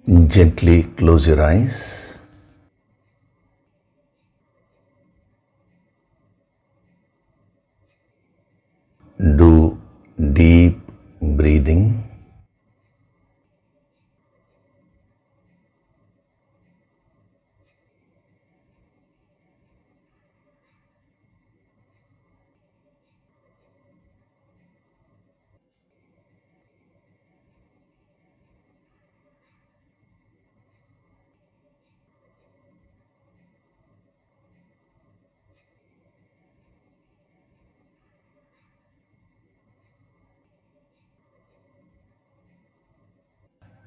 Gently close your eyes. Do deep breathing.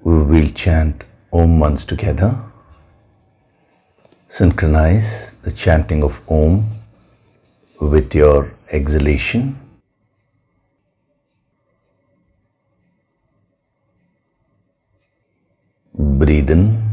We will chant Om once together. Synchronize the chanting of Om with your exhalation. Breathe in.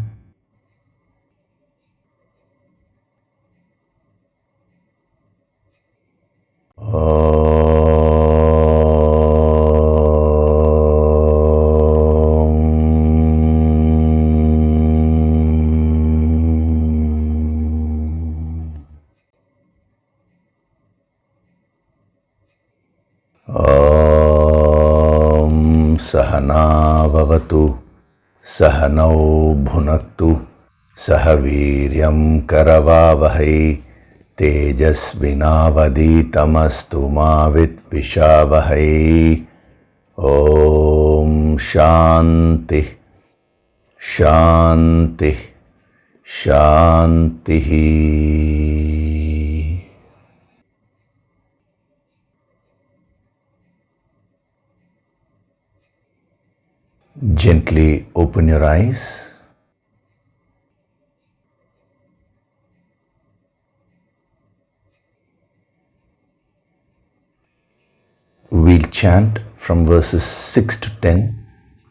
Sahana bhavatu, sahanau bhunaktu, sahaviryam karavavahai, tejasvinavaditamastu ma vidvishavahai. Om Shanti, Shanti, Shanti. Gently open your eyes. We'll chant from verses 6 to 10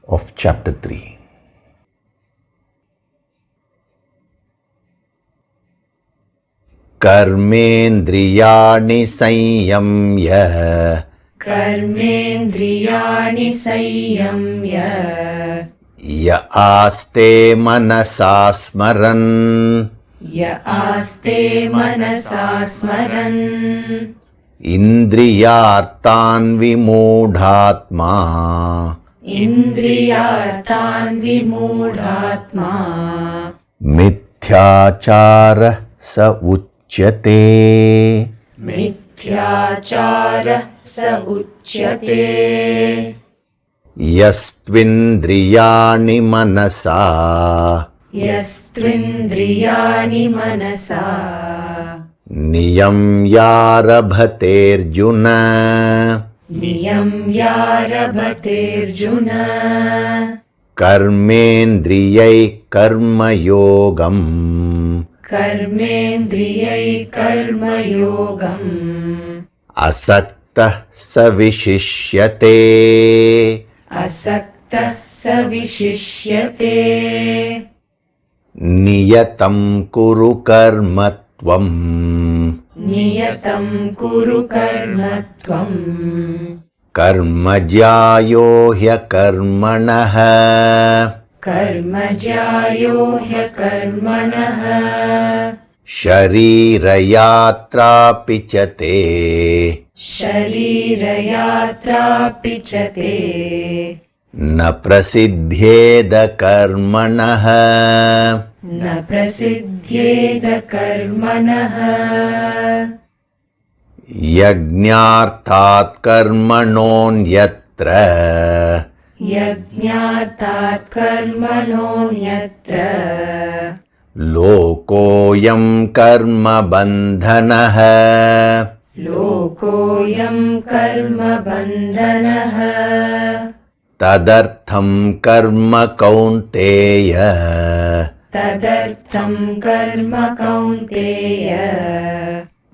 of chapter 3. Karmendriyani sanyamya, कर्मेन्द्रियाणि संयम्य ya aste manasa smaran, य आस्ते मनसा स्मरन् indriyartan vimudhatma, इन्द्रियार्थान् विमूढात्मा mithyachara sa uchyate. मिथ्याचारः स उच्यते Yastvindriyani manasa, यस्त्विन्द्रियाणि मनसा niyamyarabhaterjuna, नियम्यारभतेऽर्जुन कर्मेन्द्रियै कर्मयोगम्, कर्मेन्द्रियै कर्मयोगम् असक्तः स विशिष्यते. असक्तः स विशिष्यते नियतं कुरु कर्म त्वम्, नियतं कुरु कर्म त्वम् कर्मज्यायो ह्यकर्मणः, कर्मज्यायो ह्यकर्मणः शरीरयात्रापि च ते, शरीरयात्रापि च ते न प्रसिद्ध्येद कर्मणः, न प्रसिद्ध्येद कर्मणः यज्ञार्थात् कर्मणोऽन्यत्र, यज्ञार्थात् कर्मणोऽन्यत्र लोकोऽयं कर्मबन्धनः, लोकोऽयं कर्मबन्धनः तदर्थं कर्म कौन्तेय, तदर्थं कर्म कौन्तेय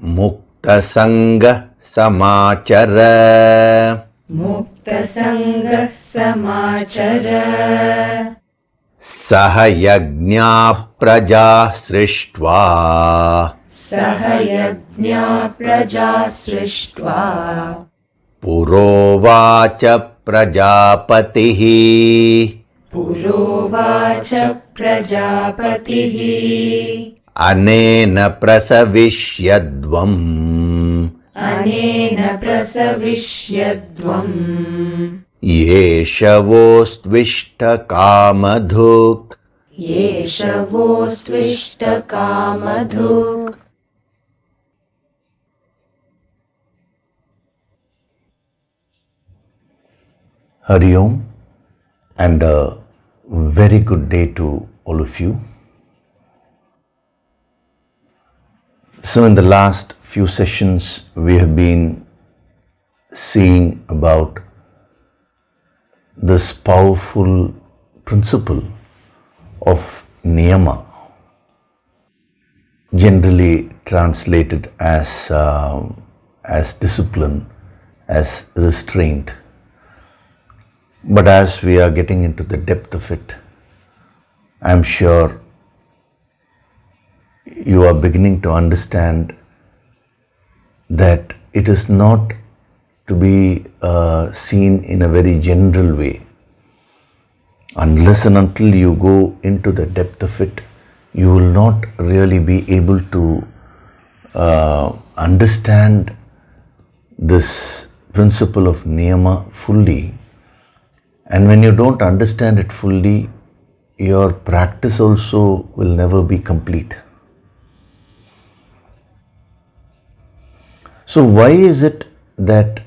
मुक्तसङ्गः समाचर, मुक्तसङ्गः समाचर सह यज्ञाः प्रजाः सृष्ट्वा, सह यज्ञा प्रजा सृष्ट्वा पुरोवाच प्रजापतिः, पुरोवाच प्रजापतिः अनेन प्रसविष्यद्वम् अनेन प्रसविष्यद्वम् येषवोऽस्त्विष्टकामधुक् येषवोऽस्त्विष्टकामधुक् Hari Om, and a very good day to all of you. So in the last few sessions we have been seeing about this powerful principle of niyama, generally translated as discipline, as restraint. But as we are getting into the depth of it, I am sure you are beginning to understand that it is not to be seen in a very general way. Unless and until you go into the depth of it, you will not really be able to understand this principle of niyama fully. And when you don't understand it fully, your practice also will never be complete. So why is it that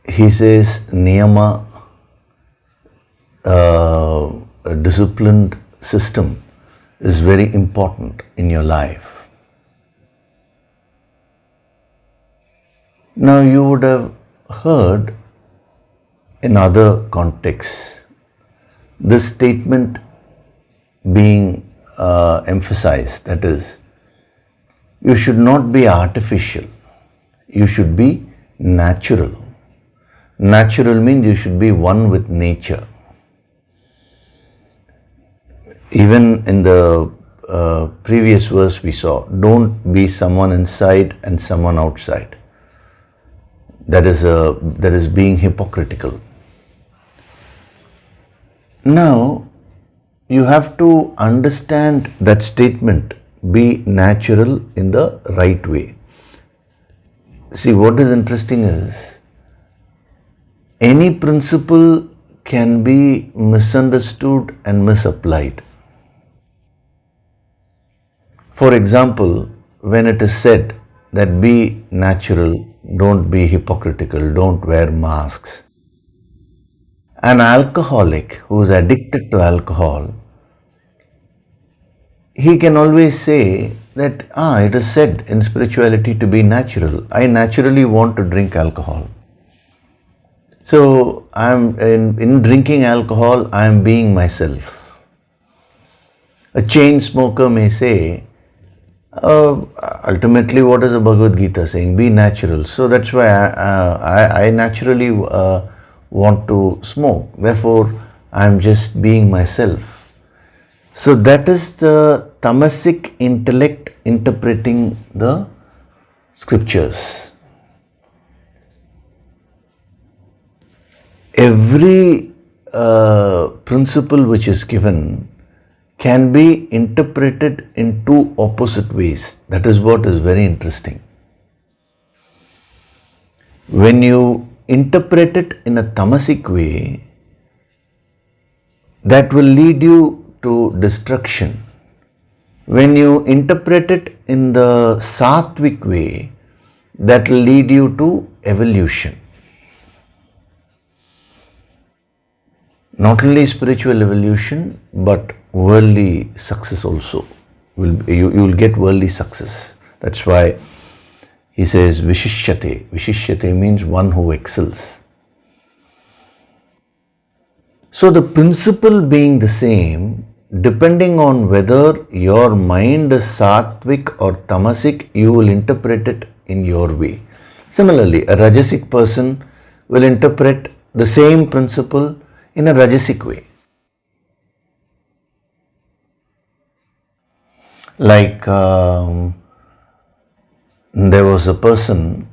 he says niyama, a disciplined system, is very important in your life? Now you would have heard in other contexts this statement being emphasized, that is, you should not be artificial, you should be natural. Natural means you should be one with nature. Even in the previous verse we saw, don't be someone inside and someone outside. That is being hypocritical. Now, you have to understand that statement, be natural, in the right way. See, what is interesting is, any principle can be misunderstood and misapplied. For example, when it is said that be natural, don't be hypocritical, don't wear masks, an alcoholic who is addicted to alcohol, he can always say that, it is said in spirituality to be natural. I naturally want to drink alcohol. So, in drinking alcohol, I am being myself. A chain smoker may say, ultimately what is the Bhagavad Gita saying? Be natural. So that's why I naturally want to smoke. Therefore, I am just being myself. So that is the tamasic intellect interpreting the scriptures. Every principle which is given can be interpreted in two opposite ways. That is what is very interesting. When you interpret it in a tamasic way, that will lead you to destruction. When you interpret it in the sattvic way, that will lead you to evolution. Not only spiritual evolution, but worldly success also. You will get worldly success. That's why he says vishishyate. Vishishyate means one who excels. So the principle being the same, depending on whether your mind is sattvic or tamasic, you will interpret it in your way. Similarly, a rajasic person will interpret the same principle in a rajasic way. Like there was a person,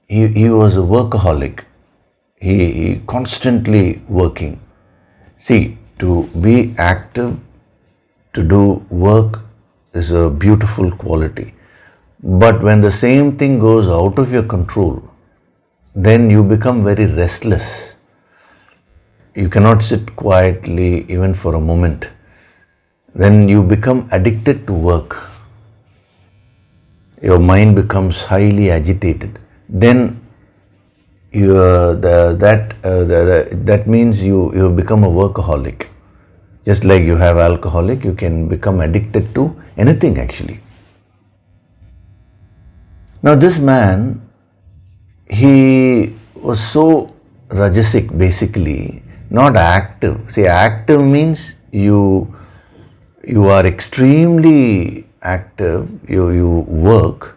he was a workaholic. He constantly working. See, to be active, to do work is a beautiful quality. But when the same thing goes out of your control, then you become very restless. You cannot sit quietly even for a moment. Then you become addicted to work. Your mind becomes highly agitated. Then that means you become a workaholic. Just like you have alcoholic, you can become addicted to anything actually. Now this man, he was so rajasic basically, not active. See, active means you are extremely active, you work,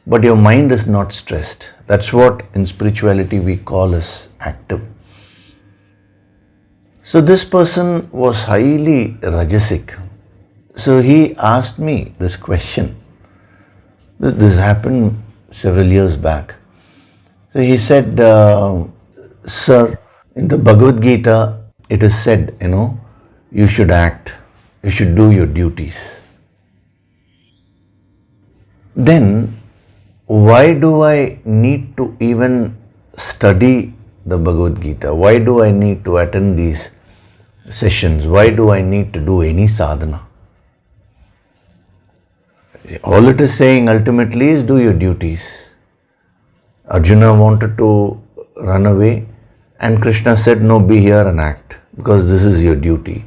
but your mind is not stressed. That's what in spirituality we call as active. So this person was highly rajasic. So he asked me this question. This happened several years back. So he said, sir, in the Bhagavad Gita, it is said, you should act, you should do your duties. Then, why do I need to even study the Bhagavad Gita? Why do I need to attend these sessions? Why do I need to do any sadhana? All it is saying ultimately is do your duties. Arjuna wanted to run away and Krishna said, no, be here and act because this is your duty.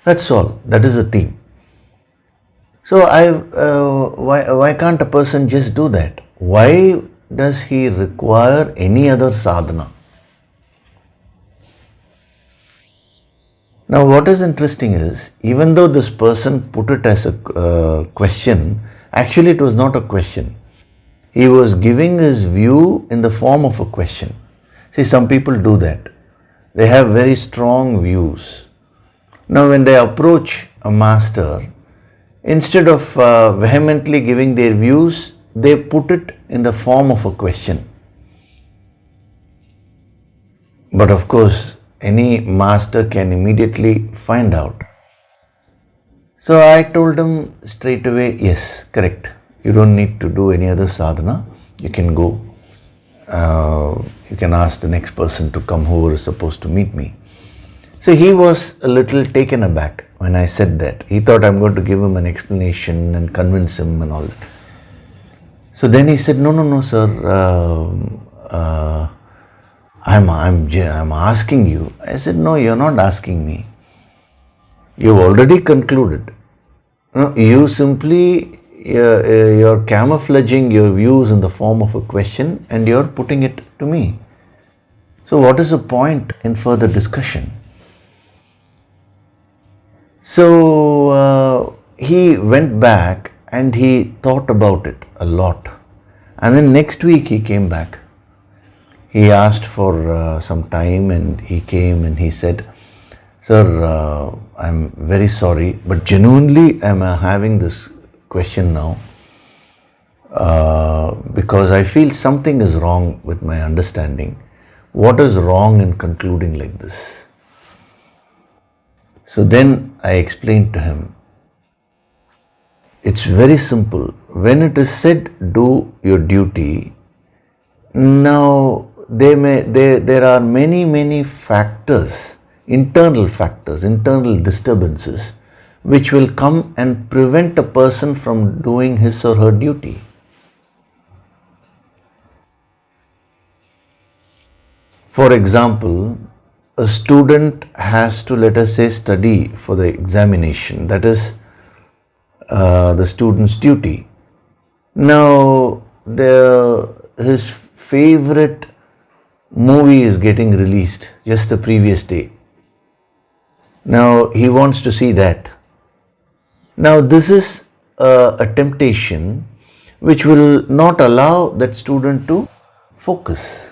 That's all. That is the theme. So why can't a person just do that? Why does he require any other sadhana? Now what is interesting is, even though this person put it as a question, actually it was not a question. He was giving his view in the form of a question. See, some people do that. They have very strong views. Now when they approach a master, instead of vehemently giving their views, they put it in the form of a question. But of course, any master can immediately find out. So I told him straight away, yes, correct. You don't need to do any other sadhana. You can go. You can ask the next person to come, whoever is supposed to meet me. So he was a little taken aback when I said that. He thought I'm going to give him an explanation and convince him and all that. So then he said, no, sir. I'm asking you. I said, no, you're not asking me. You've already concluded. You simply, you're camouflaging your views in the form of a question and you're putting it to me. So what is the point in further discussion? So he went back and he thought about it a lot. And then next week he came back. He asked for some time and he came and he said, sir, I'm very sorry, but genuinely I'm having this question now because I feel something is wrong with my understanding. What is wrong in concluding like this? So then I explained to him, it's very simple. When it is said, do your duty, now there are many factors, internal disturbances, which will come and prevent a person from doing his or her duty. For example, a student has to, let us say, study for the examination. That is the student's duty. Now, his favorite movie is getting released just the previous day. Now, he wants to see that. Now, this is a temptation which will not allow that student to focus.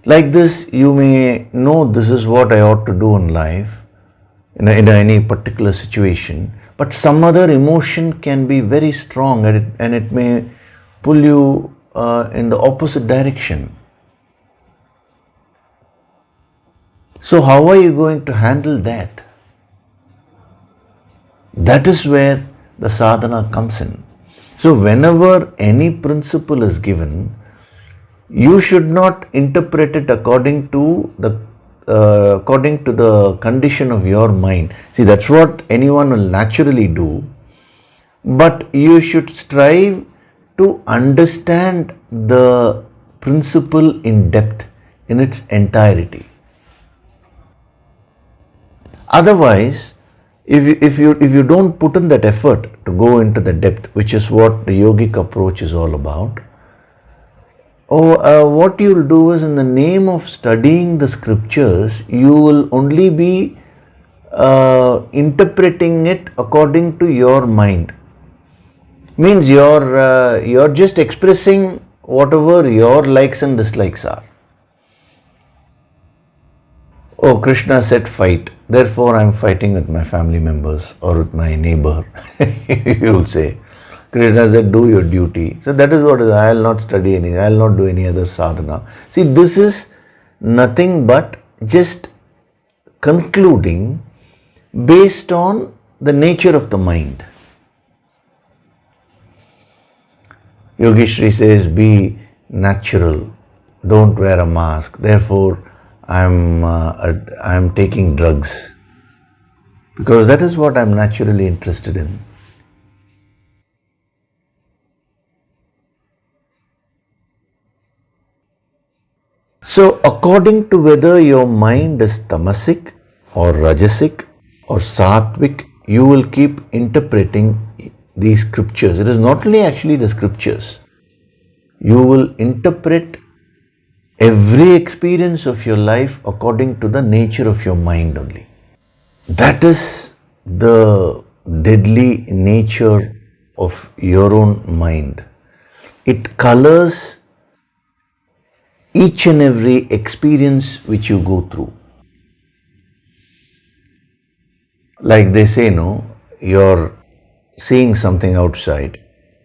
Like this, you may know this is what I ought to do in life, in any particular situation, but some other emotion can be very strong and it may pull you in the opposite direction. So how are you going to handle that? That is where the sadhana comes in. So whenever any principle is given, you should not interpret it according to the condition of your mind. See, that's what anyone will naturally do. But you should strive to understand the principle in depth, in its entirety. Otherwise, if you don't put in that effort to go into the depth, which is what the yogic approach is all about, what you'll do is, in the name of studying the scriptures, you will only be interpreting it according to your mind. Means you're just expressing whatever your likes and dislikes are. Oh, Krishna said fight, therefore I'm fighting with my family members or with my neighbor. You will say. Krishna said, do your duty. So that is what is, I will not study anything, I will not do any other sadhana. See, this is nothing but just concluding based on the nature of the mind. Yogishri says, be natural, don't wear a mask. Therefore, I'm taking drugs. Because that is what I'm naturally interested in. So, according to whether your mind is tamasic or rajasic or sattvic, you will keep interpreting these scriptures. It is not only actually the scriptures. You will interpret every experience of your life according to the nature of your mind only. That is the deadly nature of your own mind. It colors each and every experience which you go through. Like they say, no, you're seeing something outside.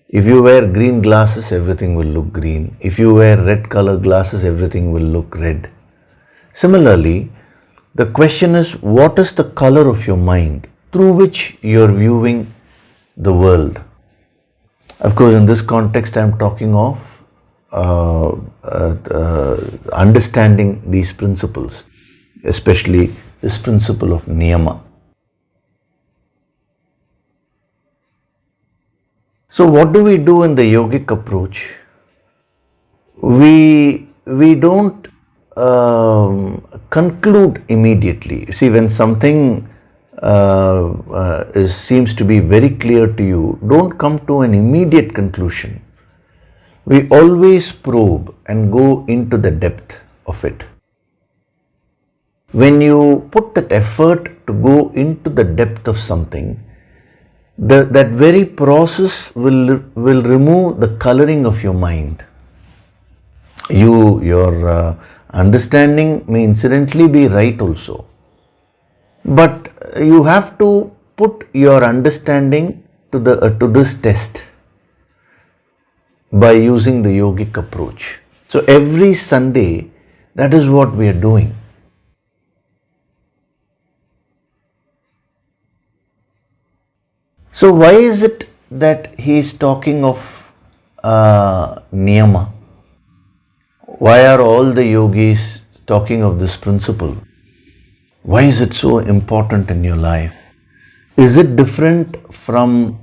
If you wear green glasses, everything will look green. If you wear red color glasses, everything will look red. Similarly, the question is, what is the color of your mind through which you're viewing the world? Of course, in this context, I'm talking of understanding these principles, especially this principle of niyama. So what do we do in the yogic approach? We don't conclude immediately. See, when something seems to be very clear to you, don't come to an immediate conclusion. We always probe and go into the depth of it. When you put that effort to go into the depth of something, that very process will remove the coloring of your mind. Your understanding may incidentally be right also, but you have to put your understanding to this test by using the yogic approach. So every Sunday, that is what we are doing. So why is it that he is talking of niyama? Why are all the yogis talking of this principle? Why is it so important in your life? Is it different from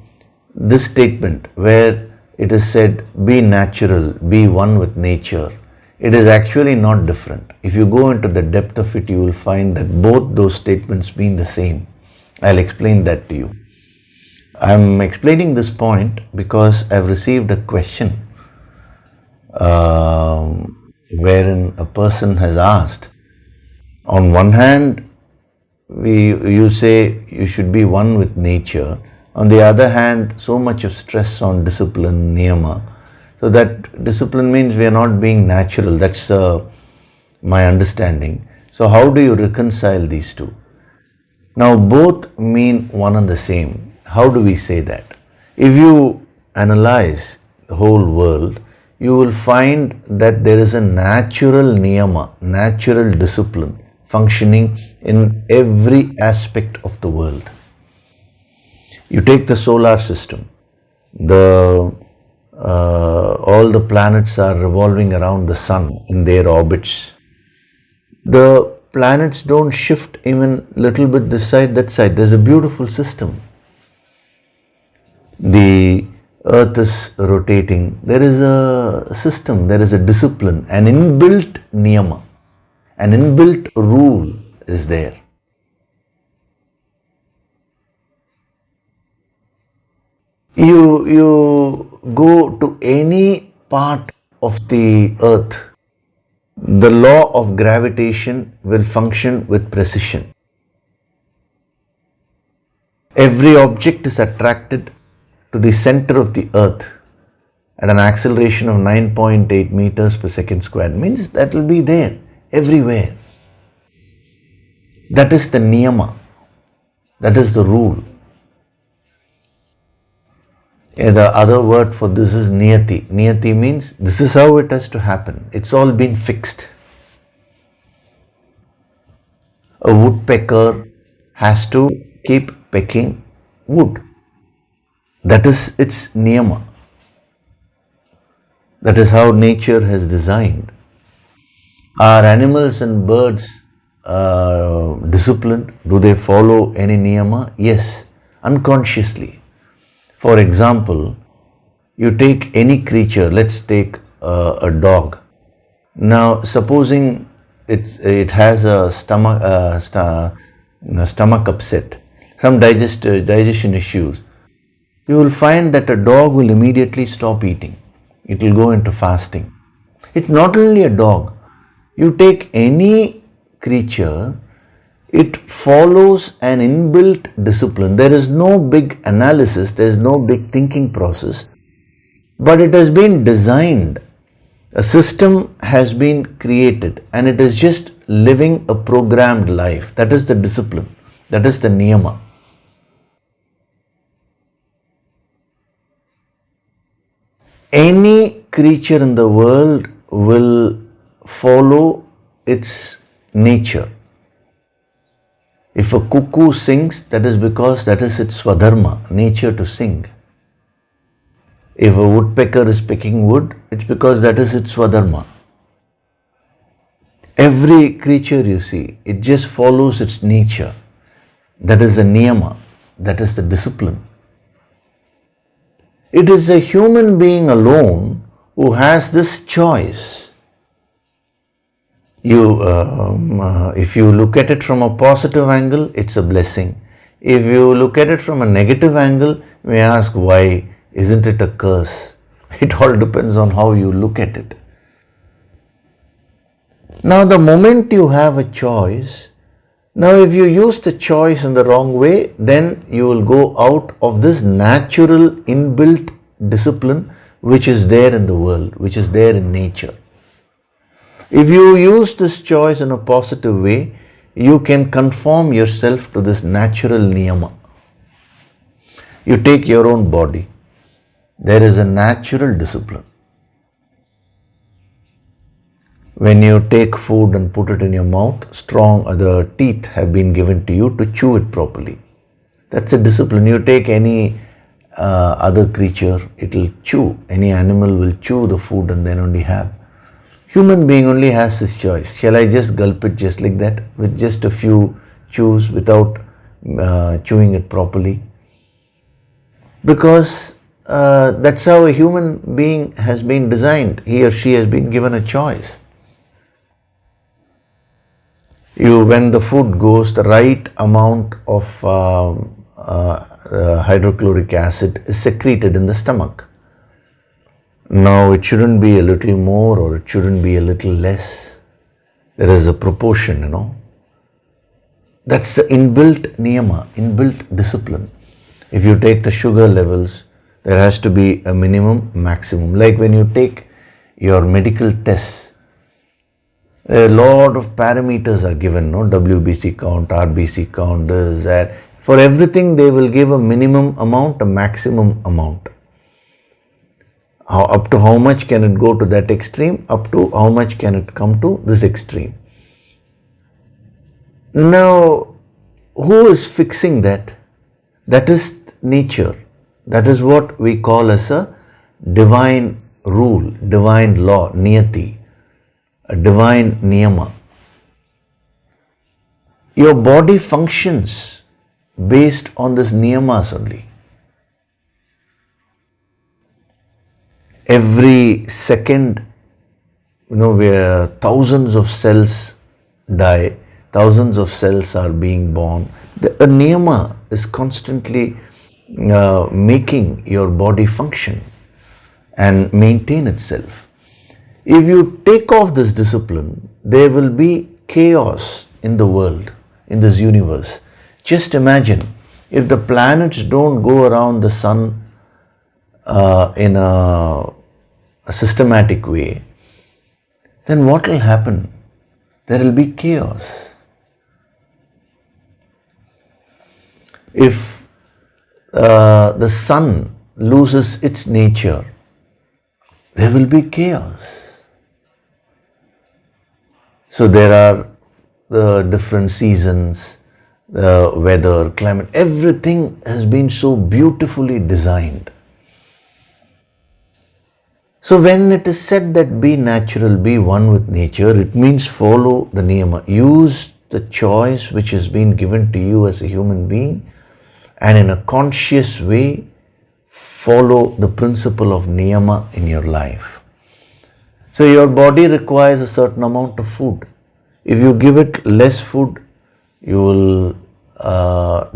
this statement where it is said, be natural, be one with nature? It is actually not different. If you go into the depth of it, you will find that both those statements mean the same. I'll explain that to you. I'm explaining this point because I've received a question wherein a person has asked, on one hand, you say you should be one with nature. On the other hand, so much of stress on discipline, niyama. So that discipline means we are not being natural. That's my understanding. So how do you reconcile these two? Now both mean one and the same. How do we say that? If you analyze the whole world, you will find that there is a natural niyama, natural discipline functioning in every aspect of the world. You take the solar system, all the planets are revolving around the sun in their orbits. The planets don't shift even little bit this side, that side. There's a beautiful system. The earth is rotating. There is a system, there is a discipline, an inbuilt niyama, an inbuilt rule is there. You go to any part of the earth, the law of gravitation will function with precision. Every object is attracted to the center of the earth at an acceleration of 9.8 meters per second squared. Means that will be there everywhere. That is the niyama. That is the rule. The other word for this is niyati. Niyati means this is how it has to happen. It's all been fixed. A woodpecker has to keep pecking wood. That is its niyama. That is how nature has designed. Are animals and birds disciplined? Do they follow any niyama? Yes, unconsciously. For example, you take any creature, let's take a dog. Now, supposing it has a stomach upset, some digestion issues, you will find that a dog will immediately stop eating. It will go into fasting. It's not only a dog. You take any creature, it follows an inbuilt discipline. There is no big analysis, there is no big thinking process, but it has been designed. A system has been created and it is just living a programmed life. That is the discipline. That is the niyama. Any creature in the world will follow its nature. If a cuckoo sings, that is because that is its swadharma, nature to sing. If a woodpecker is picking wood, it's because that is its swadharma. Every creature you see, it just follows its nature. That is the niyama, that is the discipline. It is a human being alone who has this choice. If you look at it from a positive angle, it's a blessing. If you look at it from a negative angle, you may ask why, isn't it a curse? It all depends on how you look at it. Now the moment you have a choice, now if you use the choice in the wrong way, then you will go out of this natural inbuilt discipline which is there in the world, which is there in nature. If you use this choice in a positive way, you can conform yourself to this natural niyama. You take your own body. There is a natural discipline. When you take food and put it in your mouth, the teeth have been given to you to chew it properly. That's a discipline. You take any other creature, it will chew. Any animal will chew the food and then only have. Human being only has this choice. Shall I just gulp it just like that with just a few chews without chewing it properly? Because that's how a human being has been designed. He or she has been given a choice. When the food goes, the right amount of hydrochloric acid is secreted in the stomach. Now it shouldn't be a little more or it shouldn't be a little less. There is a proportion, That's the inbuilt niyama, inbuilt discipline. If you take the sugar levels, there has to be a minimum, maximum. Like when you take your medical tests, a lot of parameters are given, WBC count, RBC count, this, that. For everything they will give a minimum amount, a maximum amount. Up to how much can it go to that extreme, up to how much can it come to this extreme. Now, who is fixing that? That is nature. That is what we call as a divine rule, divine law, niyati, a divine niyama. Your body functions based on this niyamas only. Every second, where thousands of cells die, thousands of cells are being born. A niyama is constantly making your body function and maintain itself. If you take off this discipline, there will be chaos in the world, in this universe. Just imagine if the planets don't go around the sun in a systematic way, then what will happen? There will be chaos. If the sun loses its nature, there will be chaos. So there are the different seasons, the weather, climate, everything has been so beautifully designed. So when it is said that be natural, be one with nature, it means follow the niyama. Use the choice which has been given to you as a human being, and in a conscious way follow the principle of niyama in your life. So your body requires a certain amount of food. If you give it less food, you will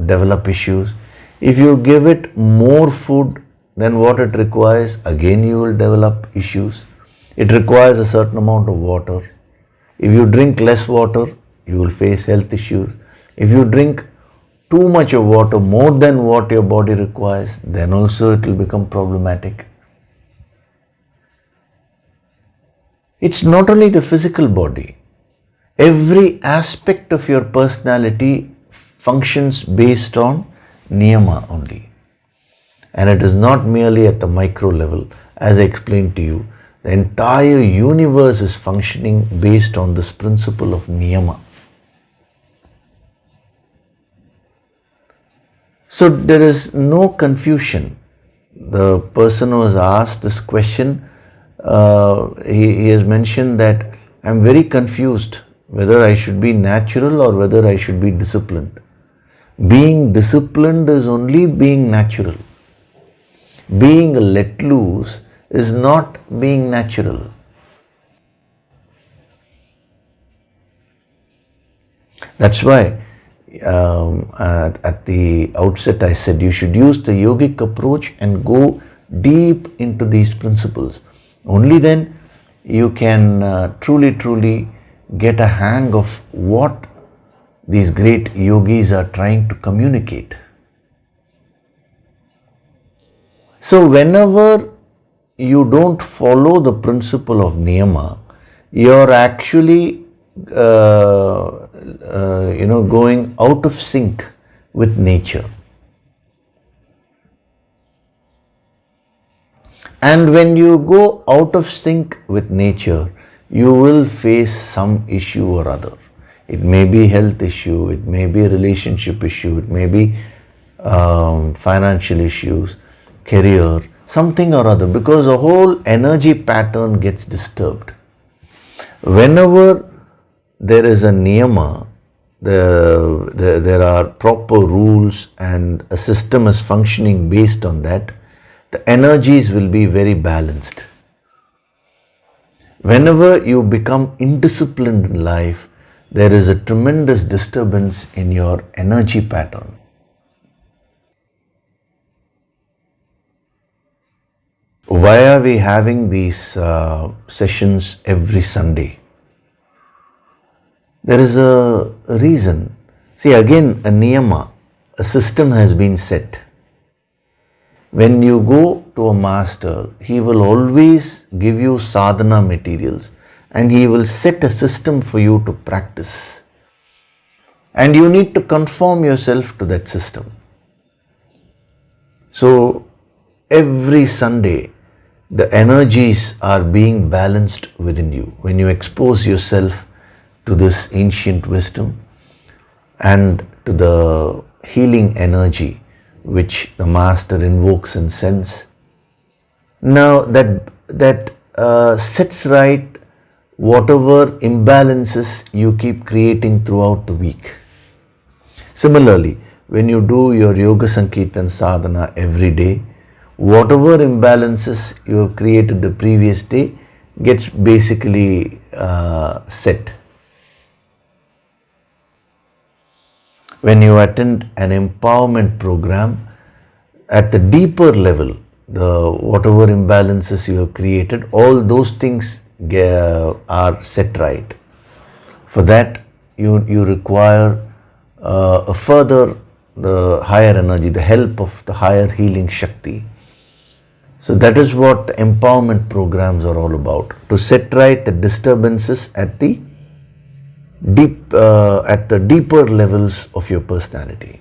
develop issues. If you give it more food than what it requires, again you will develop issues. It requires a certain amount of water. If you drink less water, you will face health issues. If you drink too much of water, more than what your body requires, then also it will become problematic. It's not only the physical body. Every aspect of your personality functions based on niyama only. And it is not merely at the micro level. As I explained to you, the entire universe is functioning based on this principle of niyama. So there is no confusion. The person who has asked this question, he has mentioned that I am very confused whether I should be natural or whether I should be disciplined. Being disciplined is only being natural. Being let loose is not being natural. That's why at the outset I said you should use the yogic approach and go deep into these principles. Only then you can truly get a hang of what these great yogis are trying to communicate. So whenever you don't follow the principle of niyama, you're actually going out of sync with nature. And when you go out of sync with nature, you will face some issue or other. It may be health issue, it may be relationship issue, it may be financial issues, career, something or other, because the whole energy pattern gets disturbed. Whenever there is a niyama, there are proper rules and a system is functioning based on that, the energies will be very balanced. Whenever you become indisciplined in life, there is a tremendous disturbance in your energy pattern. Why are we having these sessions every Sunday? There is a reason. See, again, a niyama, a system has been set. When you go to a master, he will always give you sadhana materials and he will set a system for you to practice. And you need to conform yourself to that system. So, every Sunday, the energies are being balanced within you. When you expose yourself to this ancient wisdom, and to the healing energy which the master invokes and sends. Now that sets right whatever imbalances you keep creating throughout the week. Similarly, when you do your Yoga Sankirtan sadhana every day, whatever imbalances you have created the previous day gets basically set. When you attend an empowerment program, at the deeper level, the whatever imbalances you have created, all those things are set right. For that, you require a further the higher energy, the help of the higher healing Shakti. So that is what the empowerment programs are all about, to set right the disturbances at the deeper levels of your personality.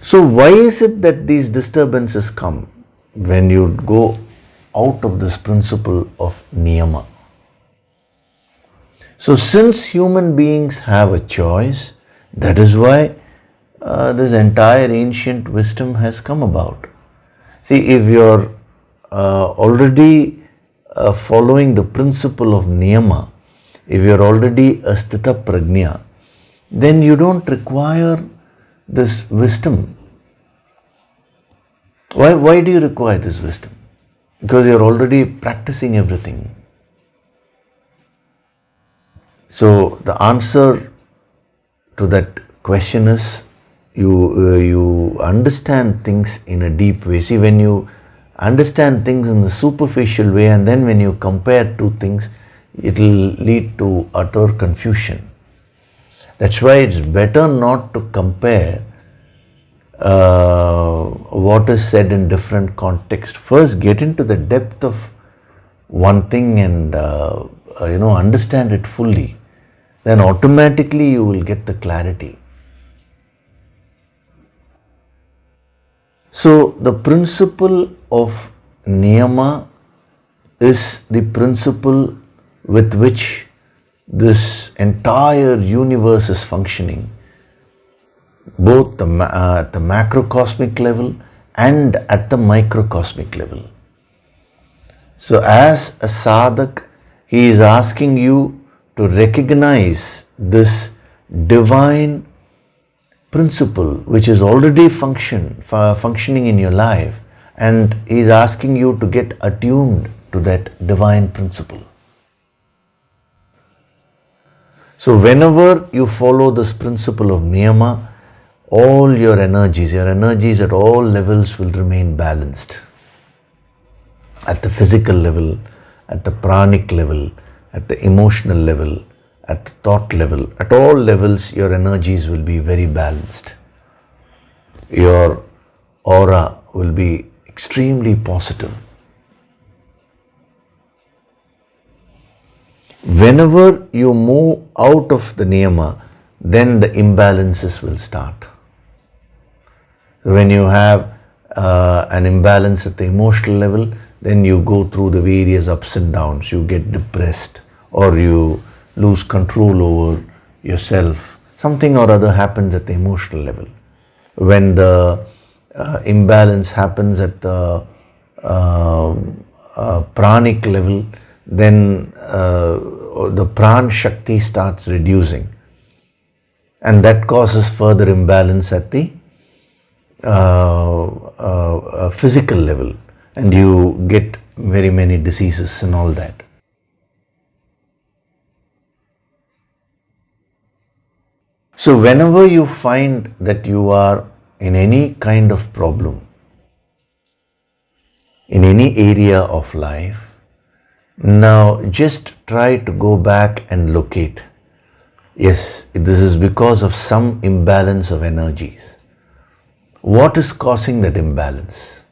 So why is it that these disturbances come when you go out of this principle of niyama? So since human beings have a choice, that is why this entire ancient wisdom has come about. See, if you're already following the principle of niyama, if you're already a sthita prajna, then you don't require this wisdom. Why do you require this wisdom? Because you're already practicing everything. So the answer to that question is you understand things in a deep way. See, when you understand things in the superficial way and then when you compare two things, it will lead to utter confusion. That's why it's better not to compare what is said in different contexts. First, get into the depth of one thing and understand it fully. Then automatically you will get the clarity. So the principle of niyama is the principle with which this entire universe is functioning, both at the macrocosmic level and at the microcosmic level. So as a sadhak, he is asking you to recognize this divine principle which is already functioning in your life, and he is asking you to get attuned to that divine principle. So whenever you follow this principle of niyama, all your energies at all levels will remain balanced. At the physical level, at the pranic level, at the emotional level, at the thought level, at all levels your energies will be very balanced. Your aura will be extremely positive. Whenever you move out of the niyama, then the imbalances will start. When you have an imbalance at the emotional level, then you go through the various ups and downs. You get depressed or you lose control over yourself. Something or other happens at the emotional level. When the imbalance happens at the pranic level, then the pran shakti starts reducing, and that causes further imbalance at the physical level, and you get very many diseases and all that. So whenever you find that you are in any kind of problem, in any area of life, now just try to go back and locate. Yes, this is because of some imbalance of energies. What is causing that imbalance?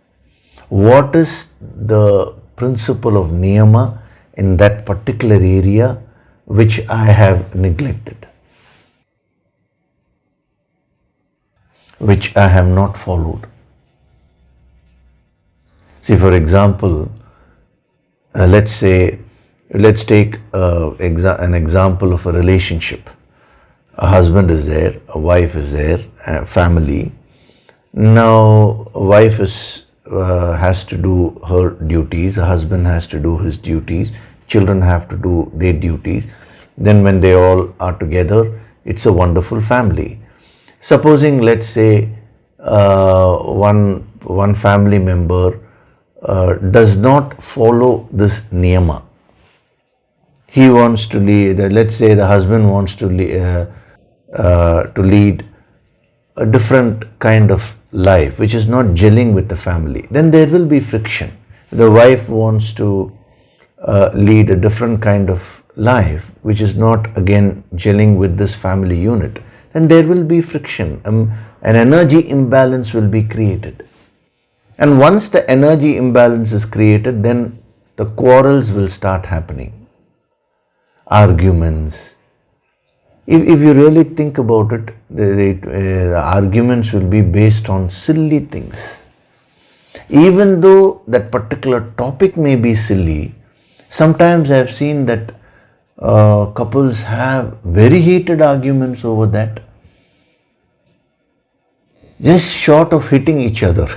What is the principle of niyama in that particular area which I have neglected, which I have not followed? See, for example, let's say Let's take an example of a relationship. A husband is there, a wife is there, a family. Now, a wife has to do her duties, a husband has to do his duties, children have to do their duties. Then when they all are together, it's a wonderful family. Supposing, let's say, one family member does not follow this niyama. He wants to lead, let's say the husband wants to lead a different kind of life which is not gelling with the family. Then there will be friction. The wife wants to lead a different kind of life which is not again gelling with this family unit. Then there will be friction. An energy imbalance will be created. And once the energy imbalance is created, then the quarrels will start happening. Arguments. If you really think about it, the arguments will be based on silly things. Even though that particular topic may be silly, sometimes I have seen that couples have very heated arguments over that, just short of hitting each other.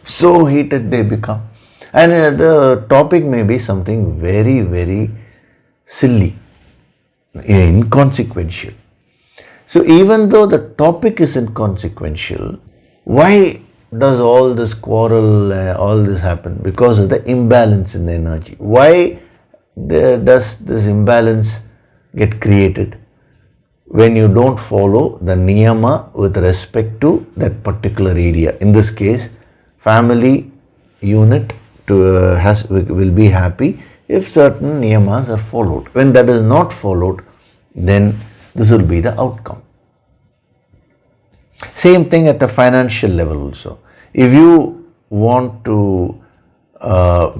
So heated they become. And the topic may be something very, very silly, inconsequential. So even though the topic is inconsequential, why does all this quarrel, all this happen? Because of the imbalance in the energy. Why does this imbalance get created? When you don't follow the niyama with respect to that particular area. In this case, family unit will be happy if certain niyamas are followed. When that is not followed, then this will be the outcome. Same thing at the financial level also. If you want to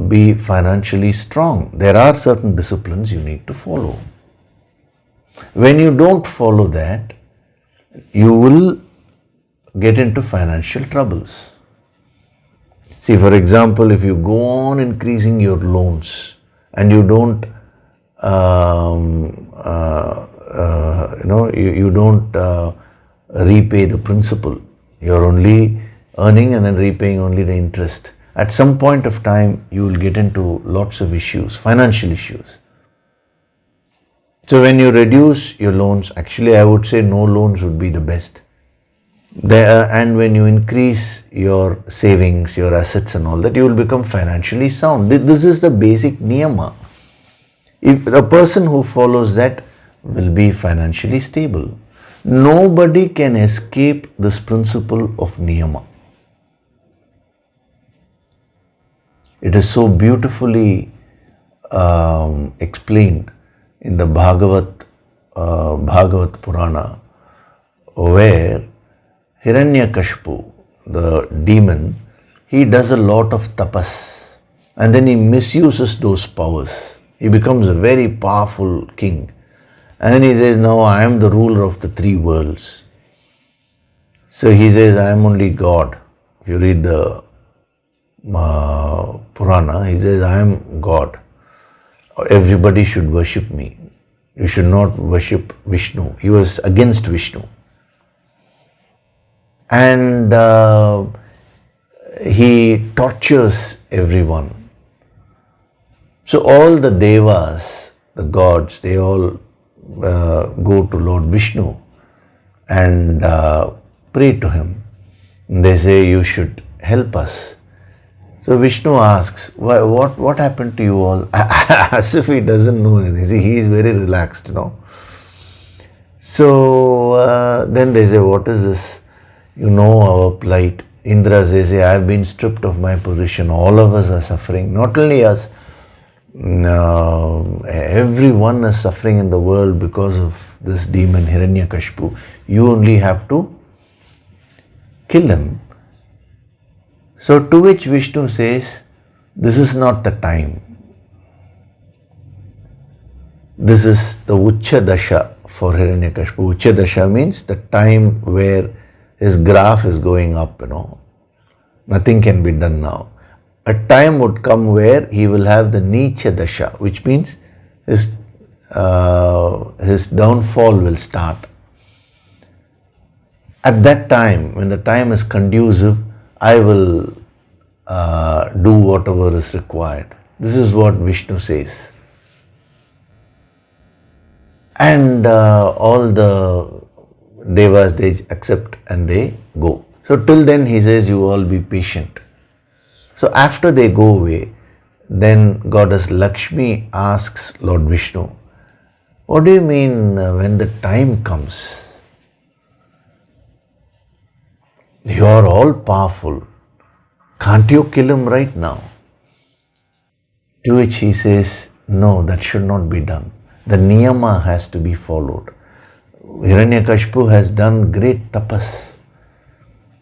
be financially strong, there are certain disciplines you need to follow. When you don't follow that, you will get into financial troubles. See, for example, if you go on increasing your loans and you don't, you don't repay the principal, you're only earning and then repaying only the interest. At some point of time, you will get into lots of issues, financial issues. So when you reduce your loans, actually I would say no loans would be the best. And when you increase your savings, your assets and all that, you will become financially sound. This is the basic niyama. If the person who follows that will be financially stable. Nobody can escape this principle of niyama. It is so beautifully explained in the Bhagavad Purana, where Hiranyakashipu, the demon, he does a lot of tapas and then he misuses those powers. He becomes a very powerful king. And then he says, now I am the ruler of the three worlds. So he says, I am only God. If you read the Purana, he says, I am God. Everybody should worship me. You should not worship Vishnu. He was against Vishnu. And he tortures everyone. So all the devas, the gods, they all go to Lord Vishnu and pray to him. And they say, you should help us. So Vishnu asks, what happened to you all? As if he doesn't know anything. See, he is very relaxed, So then they say, what is this? You know our plight. Indra says, I have been stripped of my position. All of us are suffering. Not only us, everyone is suffering in the world because of this demon Hiranyakashipu. You only have to kill him. So to which Vishnu says, this is not the time. This is the Ucha Dasha for Hiranyakashipu. Ucha Dasha means the time where his graph is going up, Nothing can be done now. a time would come where he will have the Nicha Dasha, which means his downfall will start. At that time, when the time is conducive, I will do whatever is required. This is what Vishnu says. And all the devas, they accept and they go. So till then he says, you all be patient. So after they go away, then Goddess Lakshmi asks Lord Vishnu, what do you mean when the time comes? You are all powerful. Can't you kill him right now? To which he says, no, that should not be done. The niyama has to be followed. Hiranyakashipu has done great tapas,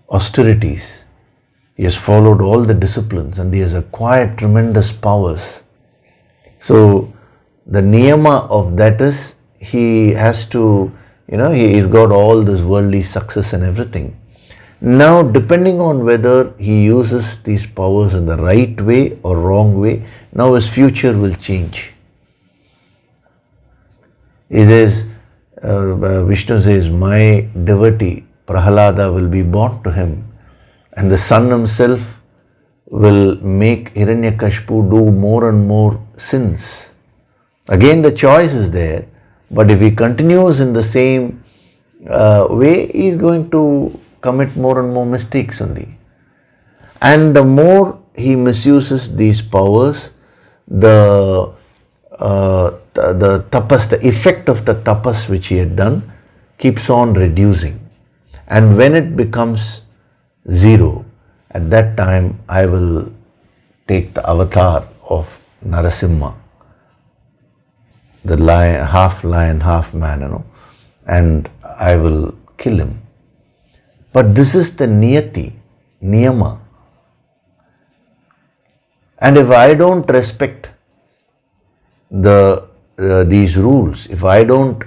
austerities. He has followed all the disciplines and he has acquired tremendous powers. So the niyama of that is, he has to, he's got all this worldly success and everything. Now, depending on whether he uses these powers in the right way or wrong way, now his future will change. He says, Vishnu says, my devotee Prahalada will be born to him, and the sun himself will make Hiranyakashipu do more and more sins. Again, the choice is there, but if he continues in the same way, he is going to commit more and more mistakes only. And the more he misuses these powers, the tapas, the effect of the tapas which he had done keeps on reducing. And when it becomes zero, at that time I will take the avatar of Narasimha, the lion, half man, and I will kill him. But this is the niyati, niyama. And if I don't respect these rules, if I don't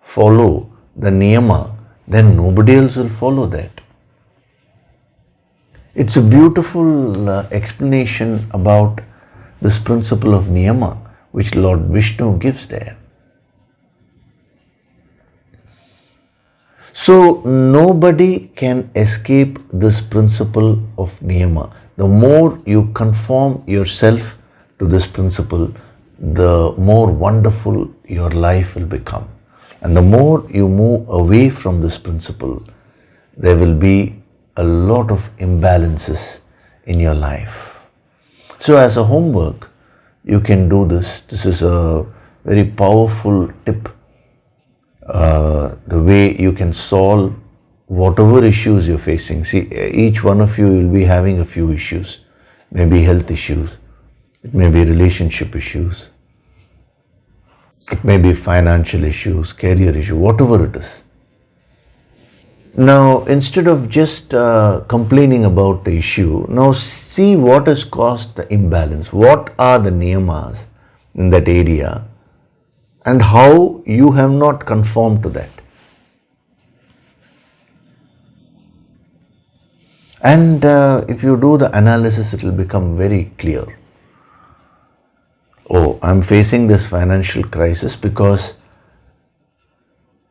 follow the niyama, then nobody else will follow that. It's a beautiful explanation about this principle of niyama, which Lord Vishnu gives there. So nobody can escape this principle of niyama. The more you conform yourself to this principle, the more wonderful your life will become. And the more you move away from this principle, there will be a lot of imbalances in your life. So as a homework, you can do this. This is a very powerful tip. The way you can solve whatever issues you're facing. See, each one of you will be having a few issues. Maybe health issues, it may be relationship issues, it may be financial issues, career issues, whatever it is. Now, instead of just complaining about the issue, now see what has caused the imbalance. What are the niyamas in that area and how you have not conformed to that. And if you do the analysis, it will become very clear. Oh, I'm facing this financial crisis because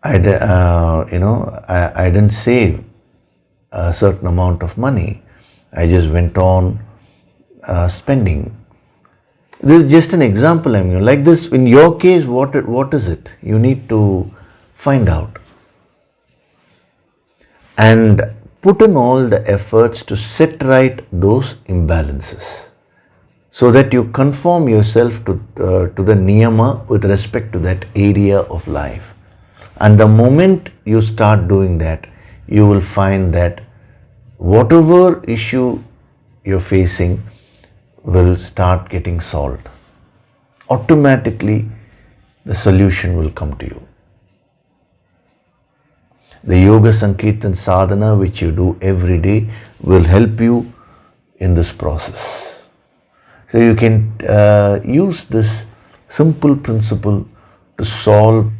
I didn't save a certain amount of money. I just went on spending. This is just an example I'm giving. Like this, in your case, what is it? You need to find out. And put in all the efforts to set right those imbalances, so that you conform yourself to the niyama with respect to that area of life. And the moment you start doing that, you will find that whatever issue you're facing will start getting solved. Automatically, the solution will come to you. The Yoga Sankirtan Sadhana, which you do every day, will help you in this process. So you can use this simple principle to solve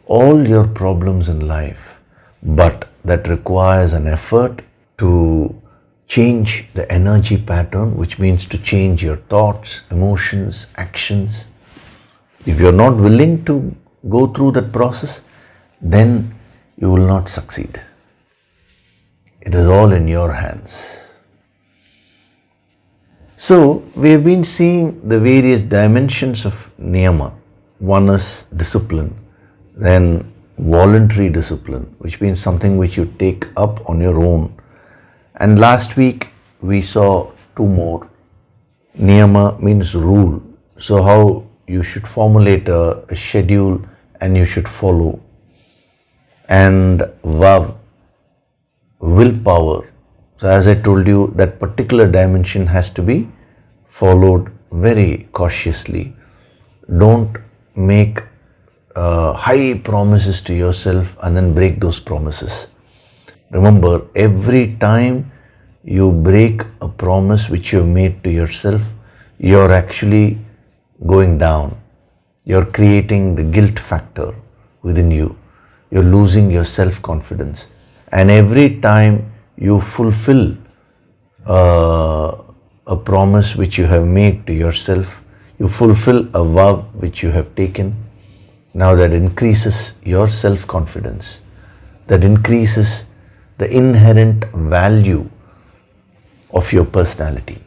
all your problems in life, but that requires an effort to change the energy pattern, which means to change your thoughts, emotions, actions. If you're not willing to go through that process, then you will not succeed. It is all in your hands. So, we have been seeing the various dimensions of niyama. One is discipline, then voluntary discipline, which means something which you take up on your own. And last week we saw two more. Niyama means rule. So how you should formulate a schedule and you should follow. And vav, willpower. So as I told you, that particular dimension has to be followed very cautiously. Don't make high promises to yourself and then break those promises. Remember, every time you break a promise which you have made to yourself, you're actually going down. You're creating the guilt factor within you. You're losing your self-confidence. And every time you fulfill a promise which you have made to yourself, you fulfill a vow which you have taken, now that increases your self-confidence. That increases the inherent value of your personality.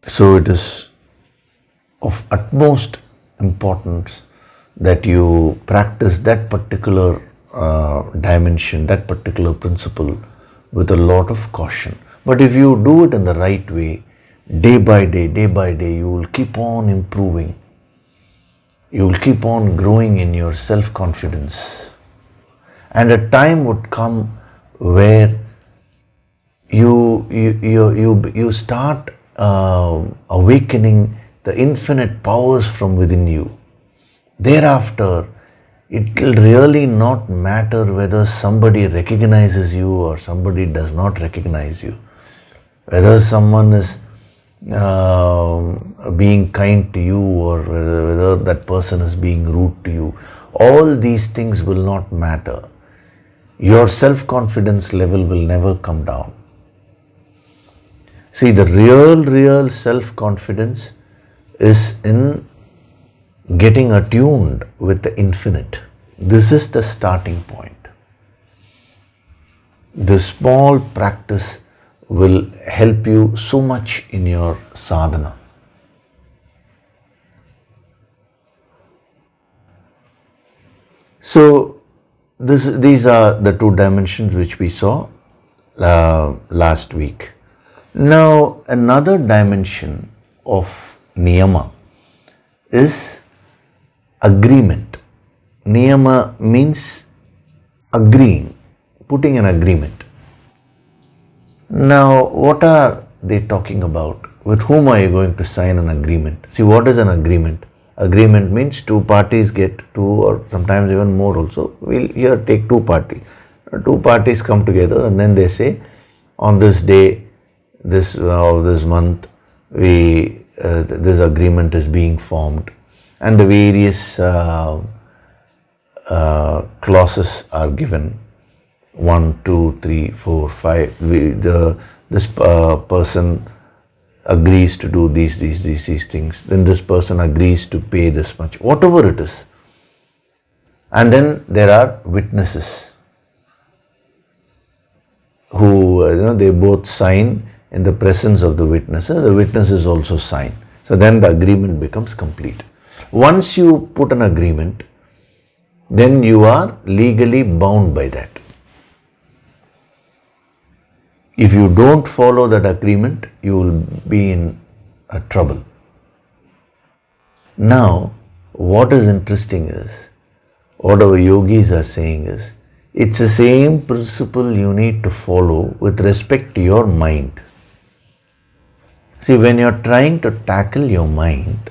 So it is of utmost importance that you practice that particular dimension, that particular principle with a lot of caution. But if you do it in the right way, day by day, you will keep on improving. You will keep on growing in your self-confidence. And a time would come where you start awakening the infinite powers from within you. Thereafter, it will really not matter whether somebody recognizes you or somebody does not recognize you. Whether someone is being kind to you or whether that person is being rude to you. All these things will not matter. Your self-confidence level will never come down. See, the real self-confidence is in getting attuned with the infinite. This is the starting point. This small practice will help you so much in your sadhana. So, these are the two dimensions which we saw last week. Now, another dimension of niyama is agreement. Niyama means agreeing, putting an agreement. Now, what are they talking about? With whom are you going to sign an agreement? See, what is an agreement? Agreement means two parties get two or sometimes even more also. We'll here take two parties. Two parties come together and then they say, on this day, this month, this agreement is being formed, and the various clauses are given. 1, 2, 3, 4, 5. This person agrees to do these things. Then this person agrees to pay this much, whatever it is. And then there are witnesses who they both sign in the presence of the witnesses. The witnesses also sign. So then the agreement becomes complete. Once you put an agreement, then you are legally bound by that. If you don't follow that agreement, you will be in trouble. Now, what is interesting is, what our yogis are saying is, it's the same principle you need to follow with respect to your mind. See, when you're trying to tackle your mind,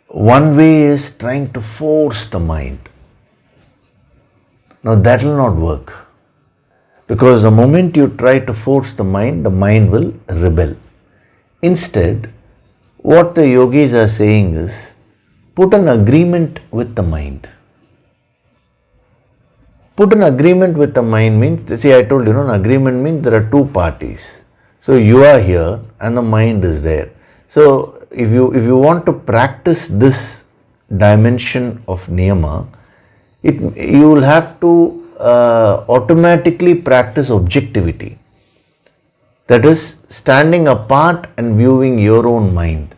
one way is trying to force the mind. Now, that will not work. Because the moment you try to force the mind will rebel. Instead, what the yogis are saying is, put an agreement with the mind. Put an agreement with the mind means, see, I told you, an agreement means there are two parties. So you are here and the mind is there. So if you want to practice this dimension of niyama, you will have to automatically practice objectivity. That is, standing apart and viewing your own mind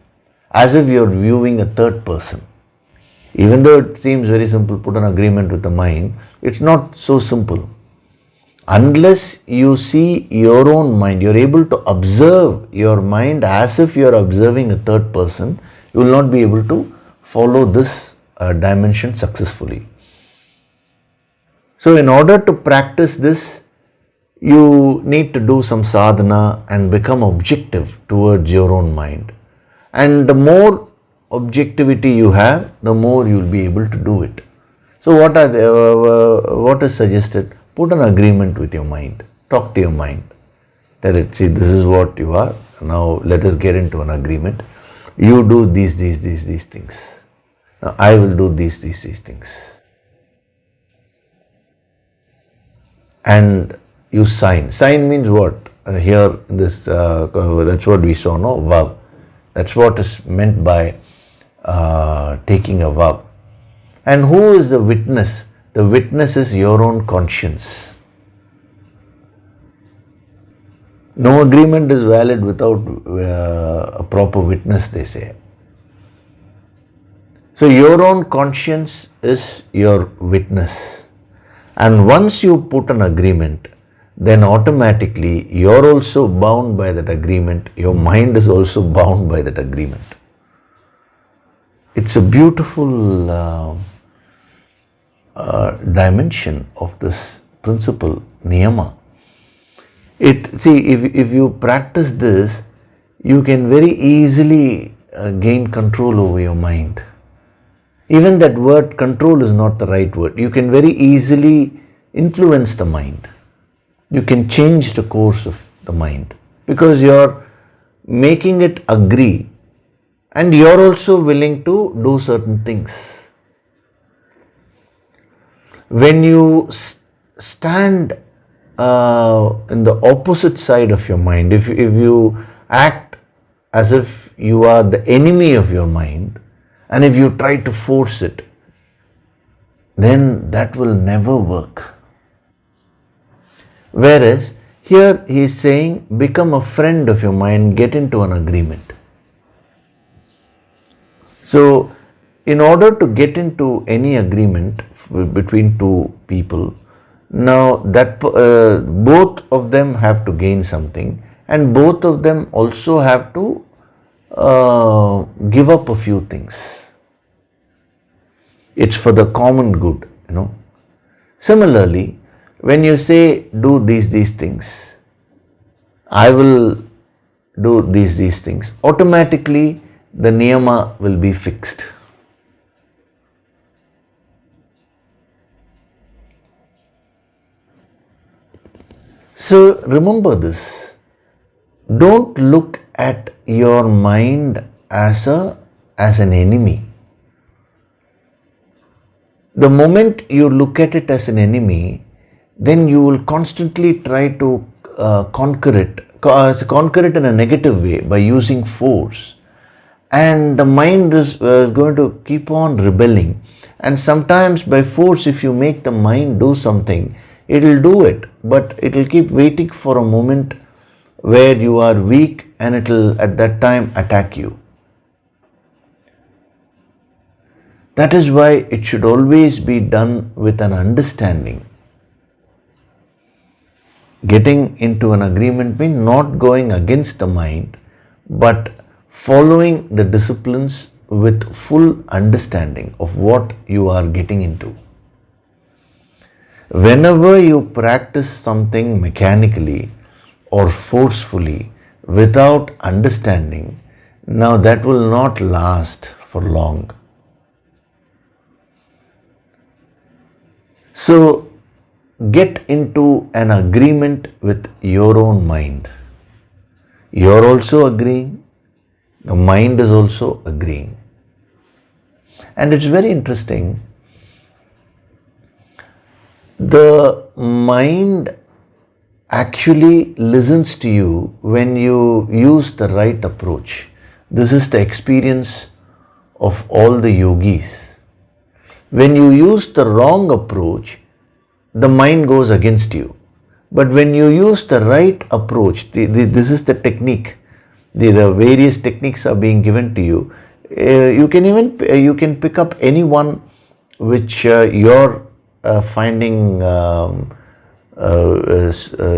as if you are viewing a third person. Even though it seems very simple, put an agreement with the mind, it's not so simple. Unless you see your own mind, you're able to observe your mind as if you're observing a third person, you will not be able to follow this dimension successfully. So in order to practice this, you need to do some sadhana and become objective towards your own mind. And the more objectivity you have, the more you will be able to do it. So what is suggested? Put an agreement with your mind. Talk to your mind. Tell it, see, this is what you are. Now let us get into an agreement. You do these things. Now I will do these things. And you sign. Sign means what? Here in this, that's what we saw, no? Vow. That's what is meant by taking a vow. And who is the witness? The witness is your own conscience. No agreement is valid without a proper witness, they say. So your own conscience is your witness. And once you put an agreement, then automatically you're also bound by that agreement. Your mind is also bound by that agreement. It's a beautiful dimension of this principle, niyama. If you practice this, you can very easily gain control over your mind. Even that word control is not the right word. You can very easily influence the mind. You can change the course of the mind because you're making it agree and you're also willing to do certain things. When you stand in the opposite side of your mind, if you act as if you are the enemy of your mind and if you try to force it, then that will never work. Whereas here he is saying, become a friend of your mind, get into an agreement. So in order to get into any agreement between two people, now that both of them have to gain something and both of them also have to give up a few things. It's for the common good, Similarly, when you say do these things, I will do these things, automatically the niyama will be fixed. So remember this, don't look at your mind as an enemy. The moment you look at it as an enemy, then you will constantly try to conquer it in a negative way by using force. And the mind is going to keep on rebelling. And sometimes by force, if you make the mind do something, it will do it, but it will keep waiting for a moment where you are weak and it will at that time attack you. That is why it should always be done with an understanding. Getting into an agreement means not going against the mind, but following the disciplines with full understanding of what you are getting into. Whenever you practice something mechanically or forcefully without understanding, now that will not last for long. So, get into an agreement with your own mind. You're also agreeing, the mind is also agreeing. And it's very interesting. The mind actually listens to you when you use the right approach. This is the experience of all the yogis. When you use the wrong approach, the mind goes against you. But when you use the right approach, this is the technique. The various techniques are being given to you. You can pick up any one which you're finding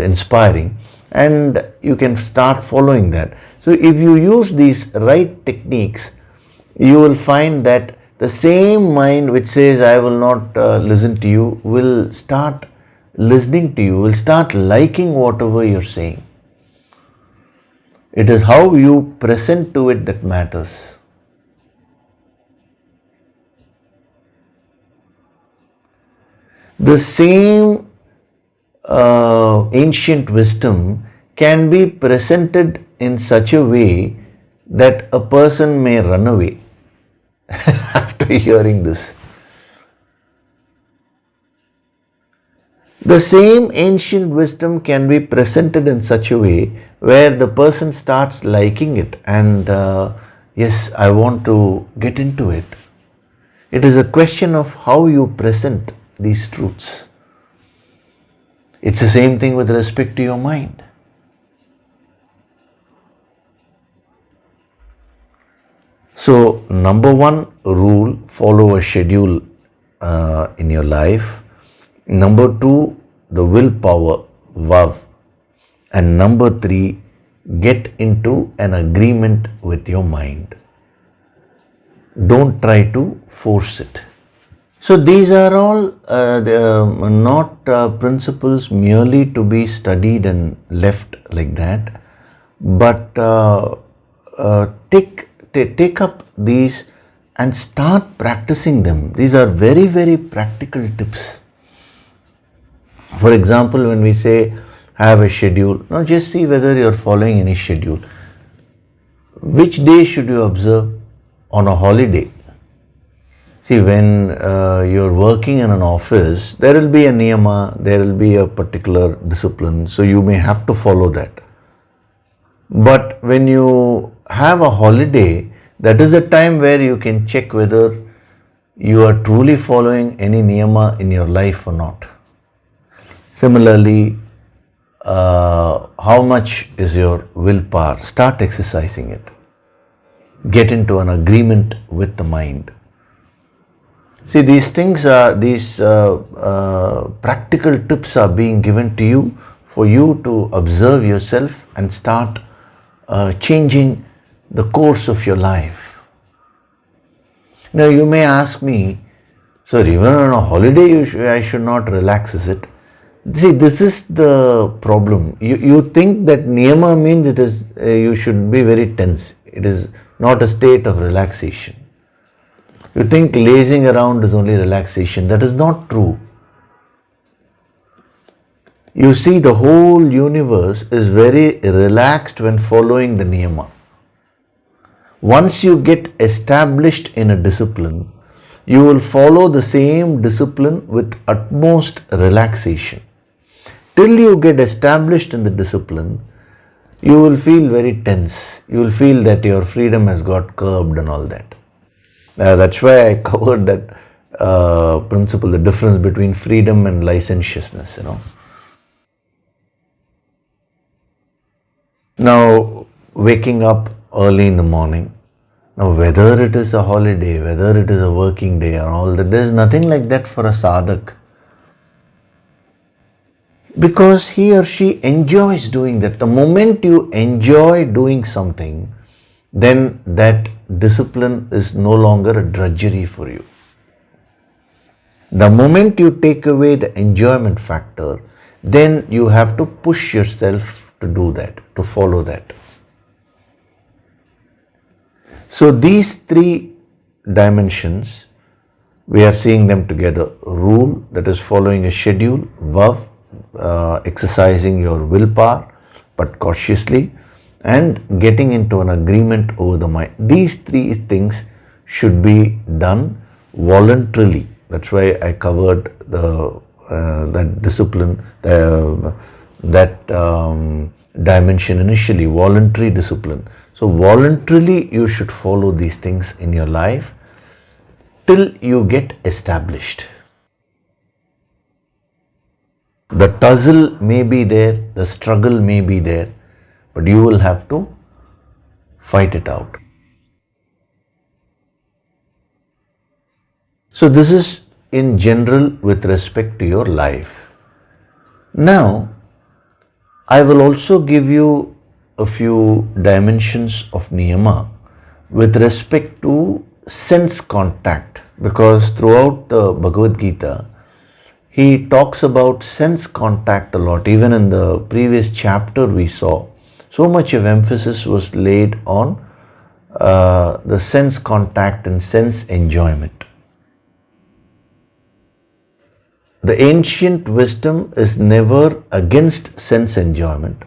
inspiring, and you can start following that. So if you use these right techniques, you will find that the same mind which says I will not listen to you will start listening to you, will start liking whatever you're saying. It is how you present to it that matters. The same ancient wisdom can be presented in such a way that a person may run away after hearing this. The same ancient wisdom can be presented in such a way where the person starts liking it and yes, I want to get into it. It is a question of how you present these truths. It's the same thing with respect to your mind. So, number one rule, follow a schedule in your life. Number two, the willpower, vav. And number three, get into an agreement with your mind. Don't try to force it. So these are all not principles merely to be studied and left like that, but take up these and start practicing them. These are very, very practical tips. For example, when we say have a schedule, now just see whether you are following any schedule. Which day should you observe? On a holiday. See, when you're working in an office, there will be a niyama, there will be a particular discipline, so you may have to follow that. But when you have a holiday, that is a time where you can check whether you are truly following any niyama in your life or not. Similarly, how much is your willpower? Start exercising it. Get into an agreement with the mind. See, these things are, these practical tips are being given to you for you to observe yourself and start changing the course of your life. Now, you may ask me, so even on a holiday I should not relax, is it? See, this is the problem. You think that niyama means it is you should be very tense. It is not a state of relaxation. You think lazing around is only relaxation. That is not true. You see, the whole universe is very relaxed when following the niyama. Once you get established in a discipline, you will follow the same discipline with utmost relaxation. Till you get established in the discipline, you will feel very tense. You will feel that your freedom has got curbed and all that. That's why I covered that principle, the difference between freedom and licentiousness, Now, waking up early in the morning, now whether it is a holiday, whether it is a working day or all that, there is nothing like that for a sadhak. Because he or she enjoys doing that. The moment you enjoy doing something, then that discipline is no longer a drudgery for you. The moment you take away the enjoyment factor, then you have to push yourself to do that, to follow that. So these three dimensions, we are seeing them together. Rule, that is following a schedule. Vav, exercising your willpower, but cautiously, and getting into an agreement over the mind. These three things should be done voluntarily. That's why I covered the that discipline, that dimension initially, voluntary discipline. So voluntarily you should follow these things in your life till you get established. The tussle may be there, the struggle may be there, but you will have to fight it out. So this is in general with respect to your life. Now, I will also give you a few dimensions of niyama with respect to sense contact, because throughout the Bhagavad Gita, he talks about sense contact a lot. Even in the previous chapter we saw, so much of emphasis was laid on the sense contact and sense enjoyment. The ancient wisdom is never against sense enjoyment,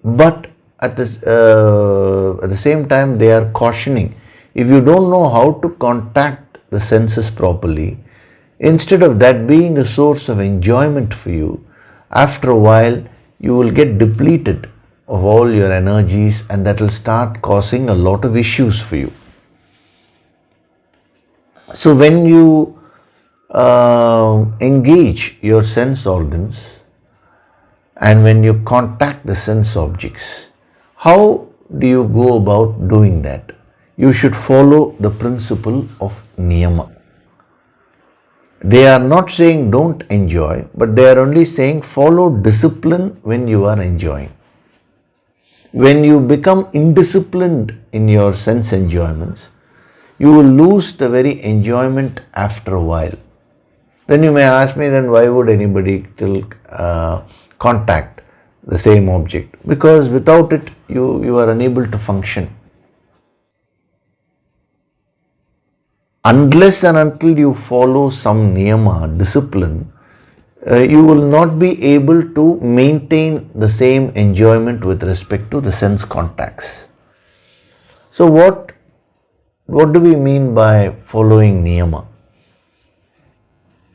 but at the same time they are cautioning, if you don't know how to contact the senses properly, instead of that being a source of enjoyment for you, after a while you will get depleted of all your energies, and that will start causing a lot of issues for you. So when you engage your sense organs and when you contact the sense objects, how do you go about doing that? You should follow the principle of niyama. They are not saying don't enjoy, but they are only saying follow discipline when you are enjoying. When you become indisciplined in your sense enjoyments, you will lose the very enjoyment after a while. Then you may ask me, then why would anybody still contact the same object? Because without it, you are unable to function. Unless and until you follow some niyama, discipline, you will not be able to maintain the same enjoyment with respect to the sense contacts. So what do we mean by following niyama?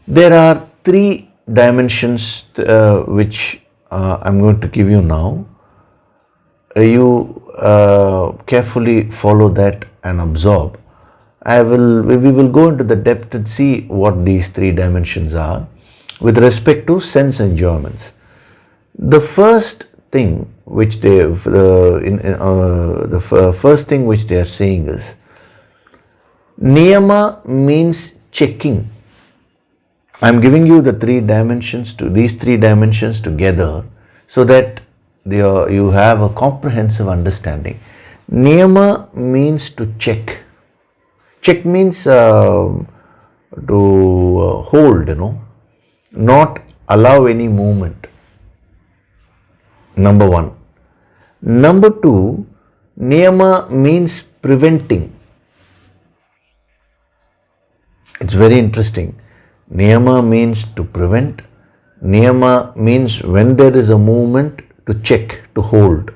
There are three dimensions which I'm going to give you now. You carefully follow that and absorb. We will go into the depth and see what these three dimensions are with respect to sense enjoyments. The first thing which the first thing which they are saying is, niyama means checking. I am giving you the these three dimensions together so that you have a comprehensive understanding. Niyama means to check. Check means to hold, not allow any movement. Number one. Number two, niyama means preventing. It's very interesting. Niyama means to prevent. Niyama means when there is a movement, to check, to hold.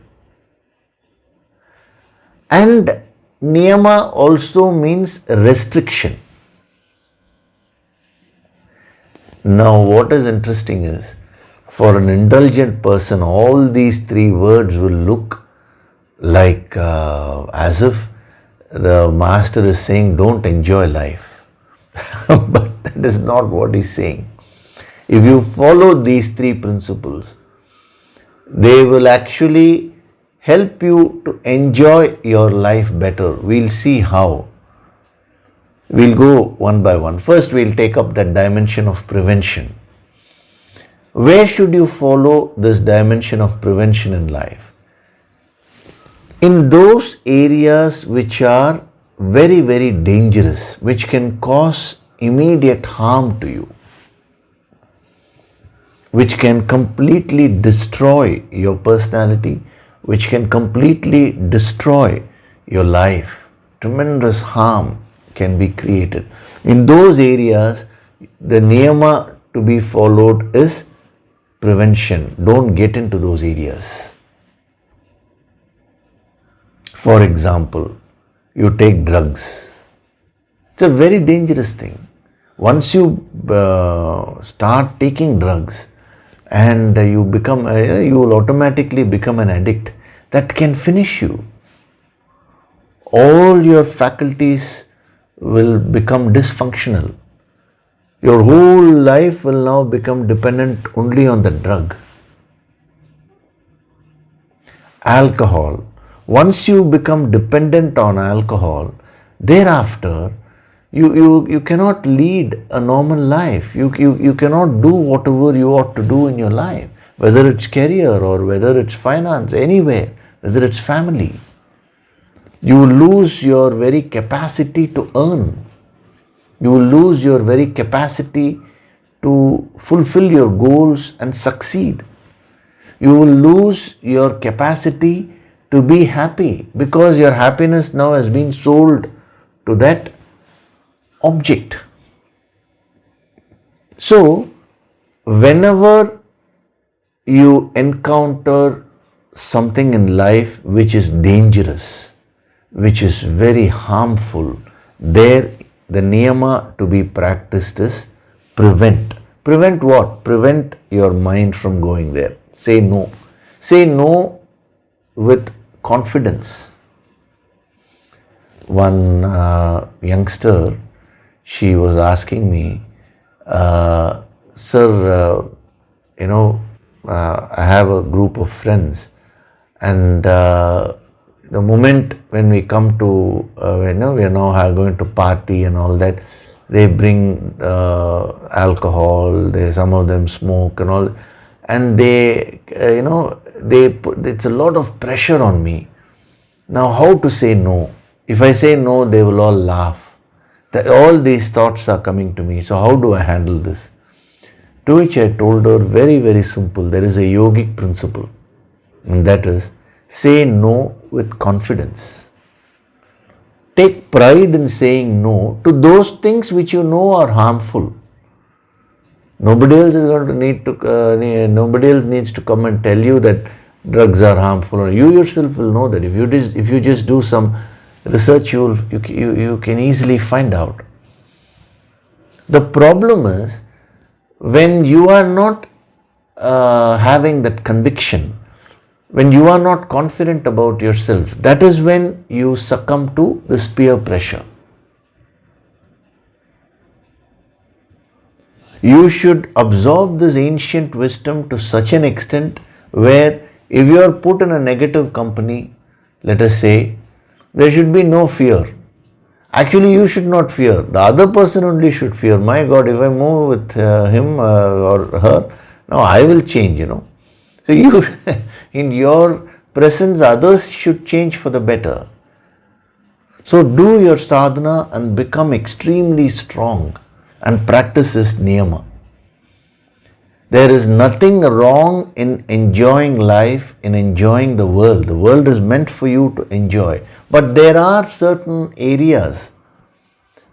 And niyama also means restriction. Now what is interesting is, for an indulgent person, all these three words will look like as if the master is saying don't enjoy life. But that is not what he's saying. If you follow these three principles, they will actually help you to enjoy your life better. We'll see how. We'll go one by one. First, we'll take up that dimension of prevention. Where should you follow this dimension of prevention in life? In those areas which are very, very dangerous, which can cause immediate harm to you, which can completely destroy your personality, which can completely destroy your life. Tremendous harm can be created. In those areas, the niyama to be followed is prevention. Don't get into those areas. For example, you take drugs. It's a very dangerous thing. Once you start taking drugs and you will automatically become an addict, that can finish you. All your faculties will become dysfunctional. Your whole life will now become dependent only on the drug. Alcohol. Once you become dependent on alcohol, thereafter you cannot lead a normal life. You cannot do whatever you ought to do in your life, whether it's career or whether it's finance, anywhere, whether it's family. You will lose your very capacity to earn. You will lose your very capacity to fulfill your goals and succeed. You will lose your capacity to be happy because your happiness now has been sold to that object. So, whenever you encounter something in life which is dangerous, which is very harmful, there the niyama to be practiced is prevent. Prevent what? Prevent your mind from going there. Say no. Say no with confidence. One youngster, she was asking me, sir, I have a group of friends, and the moment when we come to, we are now going to party and all that, they bring alcohol, some of them smoke and all, and it's a lot of pressure on me. Now, how to say no? If I say no, they will all laugh. All these thoughts are coming to me. So how do I handle this? To which I told her, very, very simple. There is a yogic principle, and that is, say no with confidence. Take pride in saying no to those things which you know are harmful. Nobody else is going to nobody else needs to come and tell you that drugs are harmful. You yourself will know that. If you just do some research, you can easily find out. The problem is when you are not having that conviction, when you are not confident about yourself, that is when you succumb to this peer pressure. You should absorb this ancient wisdom to such an extent where if you are put in a negative company, let us say, there should be no fear. Actually, you should not fear. The other person only should fear. My God, if I move with him or her, now I will change, So you, in your presence, others should change for the better. So do your sadhana and become extremely strong and practice this niyama. There is nothing wrong in enjoying life, in enjoying the world. The world is meant for you to enjoy. But there are certain areas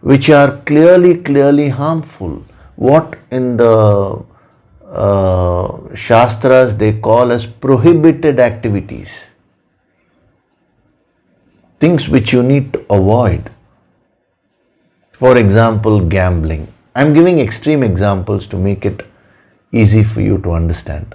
which are clearly harmful. What in the Shastras they call as prohibited activities. Things which you need to avoid. For example, gambling. I am giving extreme examples to make it easy for you to understand.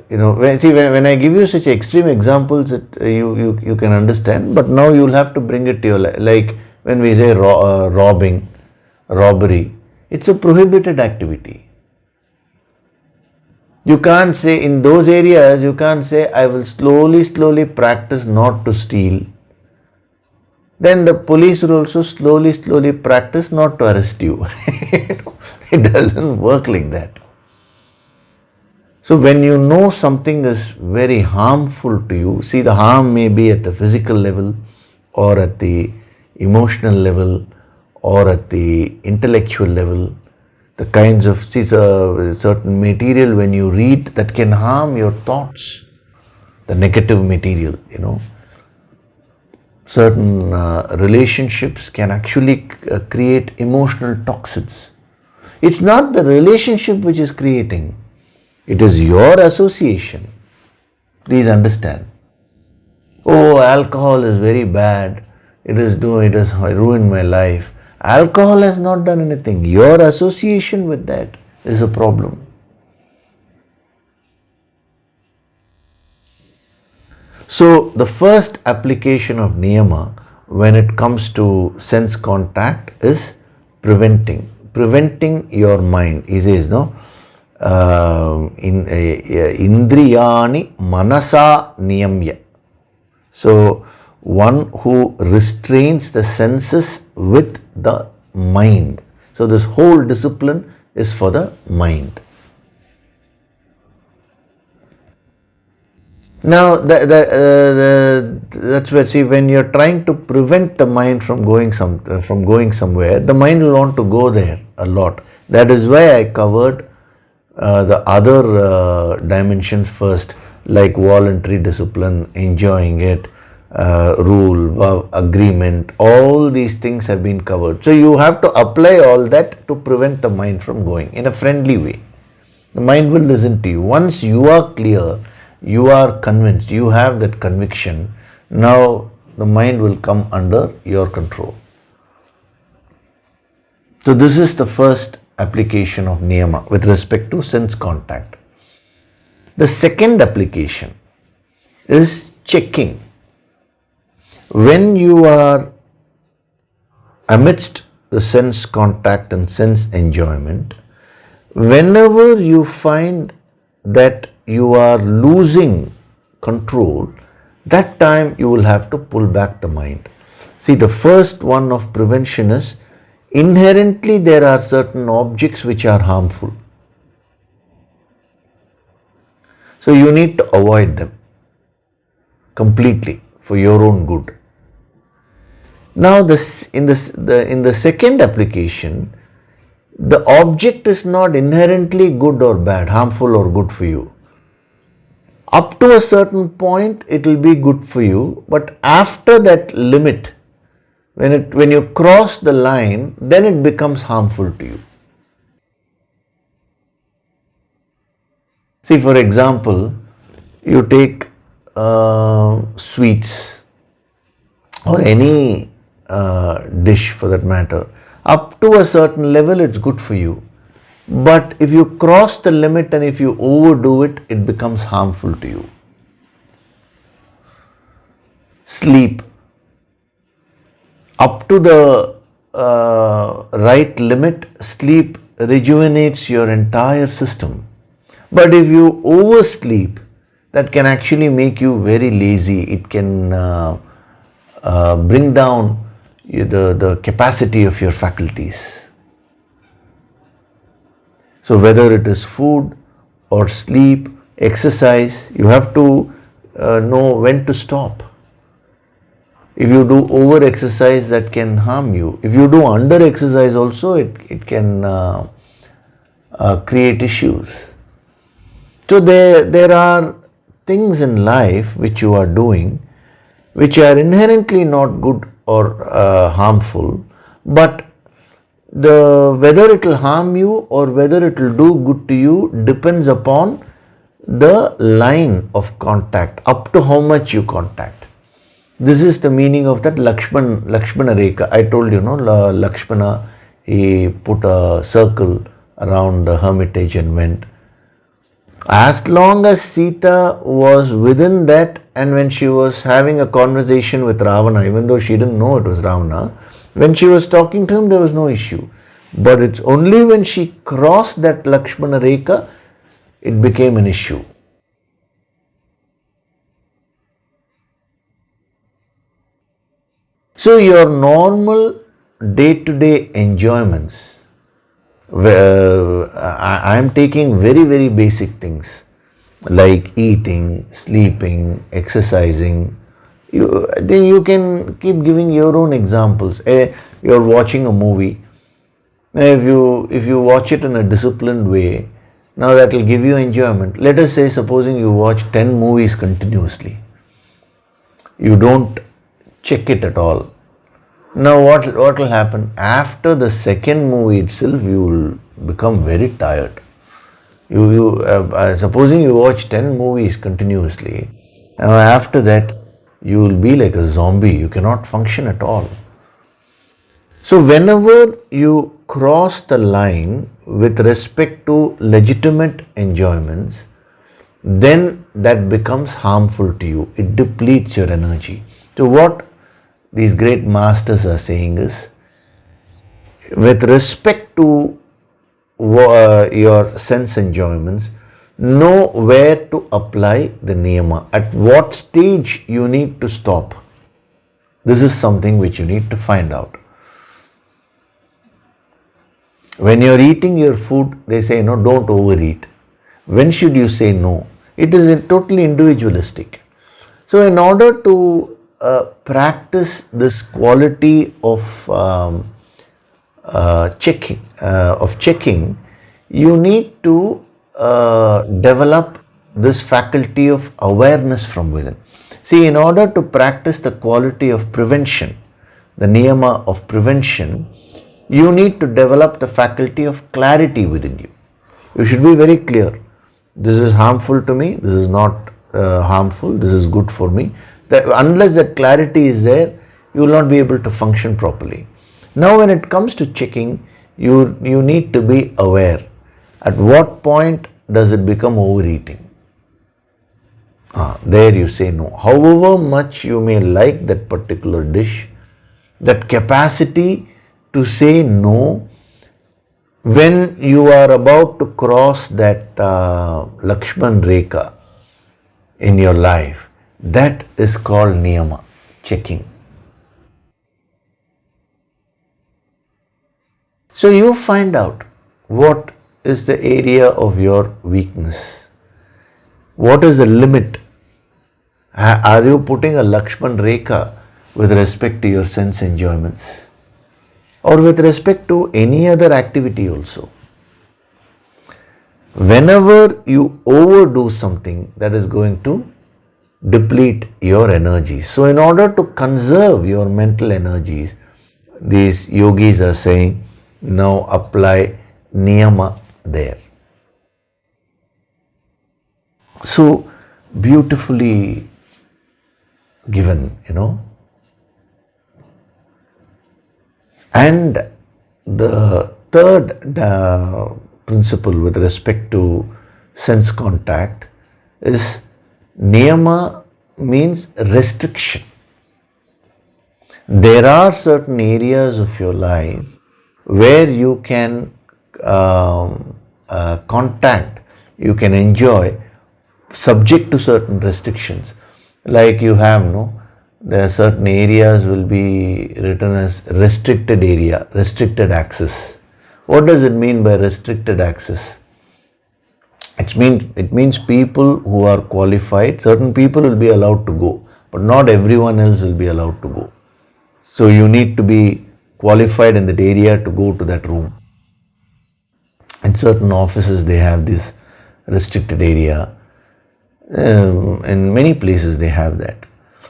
When I give you such extreme examples, you can understand. But now you will have to bring it to your life. Like when we say robbery, it's a prohibited activity. You can't say in those areas. You can't say I will slowly practice not to steal. Then the police will also slowly practice not to arrest you. It doesn't work like that. So when you know something is very harmful to you, see, the harm may be at the physical level or at the emotional level or at the intellectual level. The kinds of certain material when you read that can harm your thoughts, the negative material, Certain relationships can actually create emotional toxins. It's not the relationship which is creating, it is your association. Please understand. Oh, alcohol is very bad. it has ruined my life. Alcohol has not done anything. Your association with that is a problem. So the first application of niyama when it comes to sense contact is preventing your mind. He says, no, indriyani manasa niyamya. So one who restrains the senses with the mind. So this whole discipline is for the mind. Now that's where, see, when you're trying to prevent the mind from going somewhere, the mind will want to go there a lot. That is why I covered the other dimensions first, like voluntary discipline, enjoying it, rule, agreement. All these things have been covered. So you have to apply all that to prevent the mind from going in a friendly way. The mind will listen to you. Once you are clear, you are convinced, you have that conviction, now the mind will come under your control. So this is the first application of niyama with respect to sense contact. The second application is checking. When you are amidst the sense contact and sense enjoyment, whenever you find that you are losing control, that time you will have to pull back the mind. See, the first one of prevention is inherently there are certain objects which are harmful. So you need to avoid them completely for your own good. Now in the second application, the object is not inherently good or bad, harmful or good for you. Up to a certain point, it will be good for you, but after that limit, when you cross the line, then it becomes harmful to you. See, for example, you take sweets or any dish for that matter. Up to a certain level, it's good for you. But if you cross the limit and if you overdo it, it becomes harmful to you. Sleep. Up to the right limit, sleep rejuvenates your entire system. But if you oversleep, that can actually make you very lazy. It can bring down the capacity of your faculties. So whether it is food or sleep, exercise, you have to know when to stop. If you do over exercise, that can harm you. If you do under exercise also, it can create issues. So there are things in life which you are doing which are inherently not good or harmful, but whether it will harm you or whether it will do good to you depends upon the line of contact, up to how much you contact. This is the meaning of that Lakshmana Rekha. I told you, Lakshmana, he put a circle around the hermitage and went. As long as Sita was within that, and when she was having a conversation with Ravana, even though she didn't know it was Ravana, when she was talking to him, there was no issue. But it's only when she crossed that Lakshmana Rekha, it became an issue. So your normal day-to-day enjoyments, I am taking very, very basic things like eating, sleeping, exercising. Then you can keep giving your own examples. You're watching a movie. If you watch it in a disciplined way, now that will give you enjoyment. Let us say, supposing you watch 10 movies continuously. You don't check it at all. Now what will happen? After the second movie itself, you will become very tired. Supposing you watch 10 movies continuously, after that you will be like a zombie. You cannot function at all. So whenever you cross the line with respect to legitimate enjoyments, then that becomes harmful to you. It depletes your energy. So what these great masters are saying is, with respect to your sense enjoyments, know where to apply the niyama. At what stage you need to stop. This is something which you need to find out. When you're eating your food, they say, no, don't overeat. When should you say no? It is totally individualistic. So in order to practice this quality of checking, you need to develop this faculty of awareness from within. See, in order to practice the quality of prevention, the niyama of prevention, you need to develop the faculty of clarity within you. You should be very clear. This is harmful to me, this is not harmful, this is good for me. Unless that clarity is there, you will not be able to function properly. Now when it comes to checking, you need to be aware. At what point does it become overeating? There you say no. However much you may like that particular dish, that capacity to say no when you are about to cross that Lakshman Rekha in your life, that is called niyama, checking. So you find out what is the area of your weakness. What is the limit? Are you putting a Lakshman Rekha with respect to your sense enjoyments? Or with respect to any other activity also? Whenever you overdo something, that is going to deplete your energies. So in order to conserve your mental energies, these yogis are saying, now apply niyama there. So beautifully given, And the third principle with respect to sense contact is niyama means restriction. There are certain areas of your life where you can contact, you can enjoy subject to certain restrictions. Like you have, there are certain areas will be written as restricted area, restricted access. What does it mean by restricted access? It means people who are qualified, certain people will be allowed to go, but not everyone else will be allowed to go. So you need to be qualified in that area to go to that room. In certain offices they have this restricted area. In many places they have that.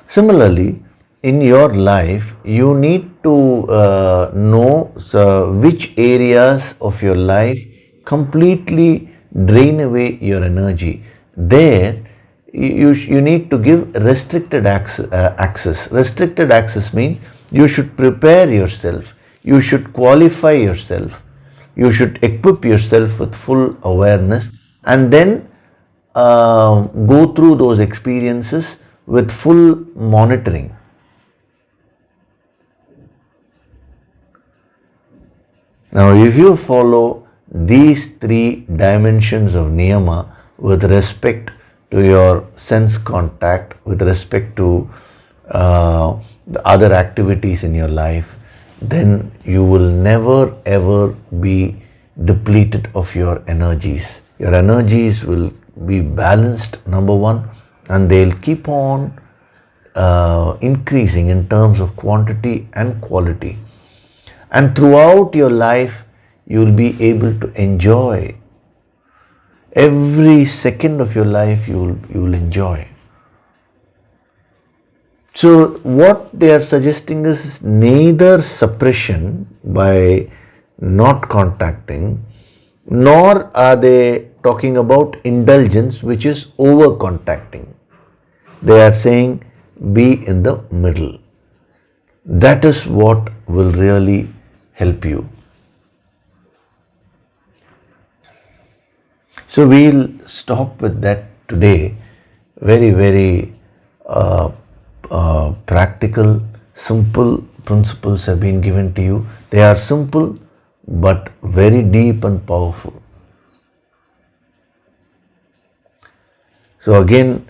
Similarly, in your life, you need to know which areas of your life completely drain away your energy. There, you need to give restricted access. Restricted access means you should prepare yourself, you should qualify yourself, you should equip yourself with full awareness, and then go through those experiences with full monitoring. Now, if you follow these three dimensions of niyama with respect to your sense contact, with respect to the other activities in your life, then you will never ever be depleted of your energies. Your energies will be balanced, number one, and they'll keep on increasing in terms of quantity and quality. And throughout your life, you'll be able to enjoy every second of your life. You'll enjoy. So what they are suggesting is neither suppression by not contacting, nor are they talking about indulgence, which is over contacting. They are saying be in the middle. That is what will really help you. So we'll stop with that today. Very, very practical, simple principles have been given to you. They are simple but very deep and powerful. So again,